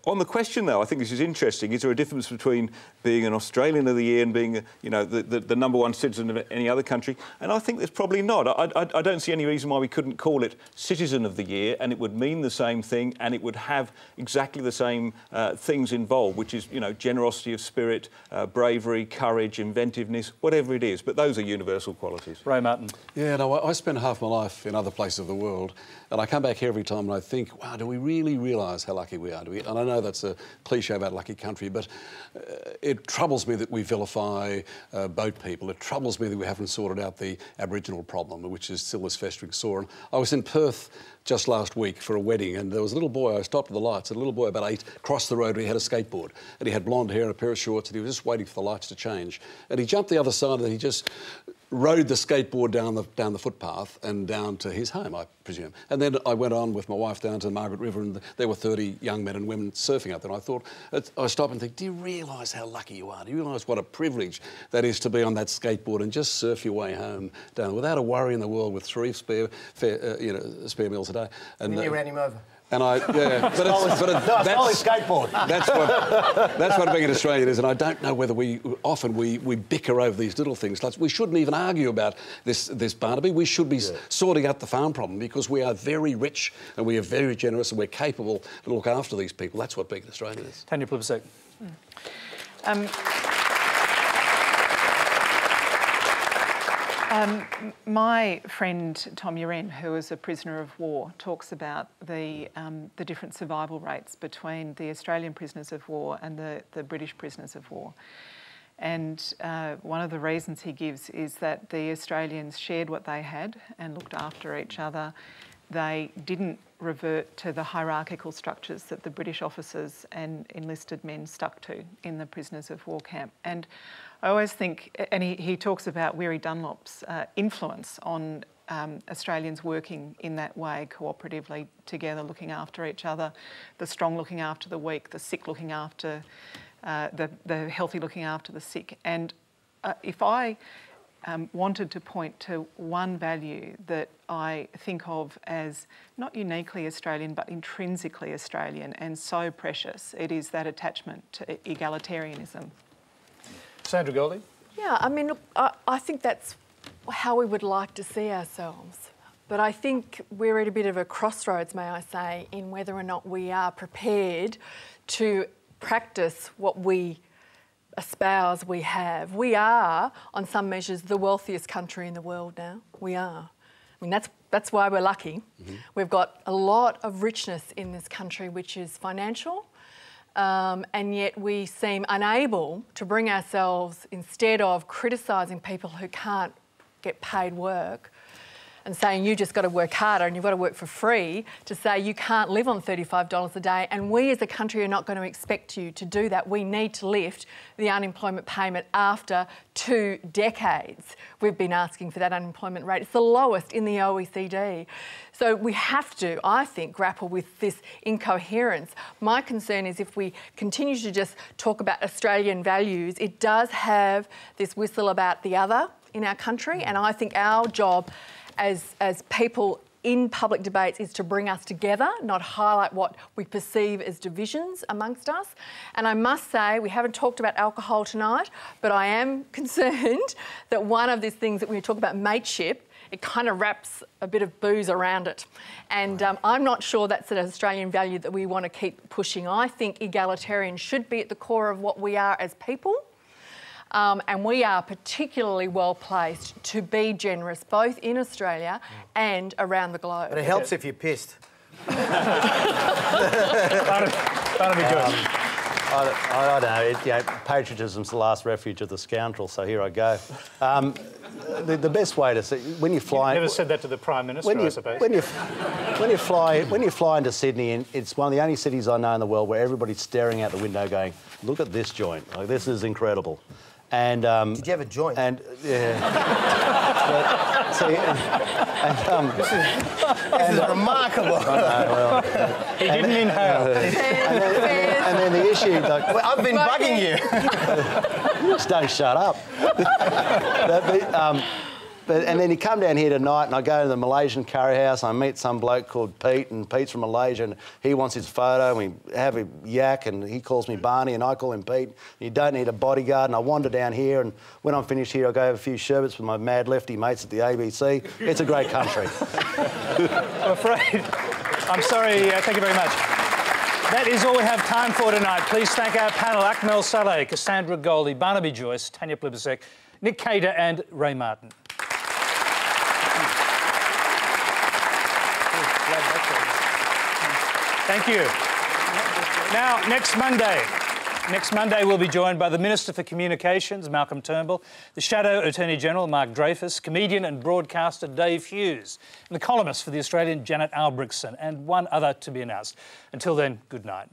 On the question, though, I think this is interesting. Is there a difference between being an Australian of the Year and being, the #1 citizen of any other country? And I think there's probably not. I don't see any reason why we couldn't call it Citizen of the Year, and it would mean the same thing, and it would have exactly the same things involved, which is, generosity of spirit, bravery, courage, inventiveness, whatever it is. But those are universal qualities. Ray Martin. Yeah, no, I spend half my life in other places of the world, and I come back here every time and I think, wow, do we really realise how lucky we are? And I know that's a cliche about lucky country, but it troubles me that we vilify boat people. It troubles me that we haven't sorted out the Aboriginal problem, which is still this festering sore. And I was in Perth just last week for a wedding, and there was a little boy. I stopped at the lights, and a little boy about 8 crossed the road, and he had a skateboard, and he had blonde hair and a pair of shorts, and he was just waiting for the lights to change. And he jumped the other side, and he just rode the skateboard down the footpath and down to his home, I presume. And then I went on with my wife down to Margaret River, and there were 30 young men and women surfing up there. And I thought, I stopped and think, do you realise how lucky you are? Do you realise what a privilege that is to be on that skateboard and just surf your way home down without a worry in the world, with 3 spare meals a day? And then you ran him over. And that's skateboard. That's what being an Australian is, and I don't know whether we bicker over these little things. Like, we shouldn't even argue about this Barnaby. We should be sorting out the farm problem, because we are very rich and we are very generous and we're capable to look after these people. That's what being an Australian is. Tanya Plibersek. My friend Tom Uren, who is a prisoner of war, talks about the different survival rates between the Australian prisoners of war and the British prisoners of war. And one of the reasons he gives is that the Australians shared what they had and looked after each other. They didn't revert to the hierarchical structures that the British officers and enlisted men stuck to in the prisoners of war camp. And I always think, and he talks about Weary Dunlop's influence on Australians working in that way, cooperatively together, looking after each other, the strong looking after the weak, the sick looking after the healthy looking after the sick. And if I wanted to point to one value that I think of as not uniquely Australian but intrinsically Australian and so precious, it is that attachment to egalitarianism. Sandra Goldie? Yeah, I mean, look, I think that's how we would like to see ourselves. But I think we're at a bit of a crossroads, may I say, in whether or not we are prepared to practice what we espouse we have. We are, on some measures, the wealthiest country in the world now. We are. I mean, that's why we're lucky. Mm-hmm. We've got a lot of richness in this country, which is financial, and yet we seem unable to bring ourselves, instead of criticising people who can't get paid work and saying you just got to work harder and you've got to work for free, to say you can't live on $35 a day, and we as a country are not going to expect you to do that. We need to lift the unemployment payment after 2 decades. We've been asking for that unemployment rate. It's the lowest in the OECD. So we have to, I think, grapple with this incoherence. My concern is if we continue to just talk about Australian values, it does have this whistle about the other in our country, and I think our job as people in public debates is to bring us together, not highlight what we perceive as divisions amongst us. And I must say, we haven't talked about alcohol tonight, but I am concerned that one of these things that when we talk about mateship, it kind of wraps a bit of booze around it. And I'm not sure that's an Australian value that we want to keep pushing. I think egalitarian should be at the core of what we are as people. And we are particularly well placed to be generous, both in Australia and around the globe. But it helps if you're pissed. Barnaby, Joyce. I don't know. Patriotism's the last refuge of the scoundrel, so here I go. The best way to see when you fly. You never said that to the Prime Minister, I suppose. When you fly into Sydney, and it's one of the only cities I know in the world where everybody's staring out the window, going, "Look at this joint! Like, this is incredible." And did you have a joint? And yeah. This is remarkable. He didn't inhale. And then the issue, like, well, I've been bugging you. Just don't shut up. And then you come down here tonight, and I go to the Malaysian curry house. I meet some bloke called Pete, and Pete's from Malaysia, and he wants his photo. And we have a yak, and he calls me Barney, and I call him Pete. You don't need a bodyguard. And I wander down here, and when I'm finished here, I go have a few sherbets with my mad lefty mates at the ABC. It's a great country. I'm afraid. I'm sorry. Thank you very much. That is all we have time for tonight. Please thank our panel: Akmal, Saleh, Cassandra, Goldie, Barnaby, Joyce, Tanya, Plibersek, Nick Cater, and Ray Martin. Thank you. Now, next Monday we'll be joined by the Minister for Communications, Malcolm Turnbull, the Shadow Attorney General, Mark Dreyfus, comedian and broadcaster Dave Hughes, and the columnist for The Australian, Janet Albrechtsen, and one other to be announced. Until then, good night.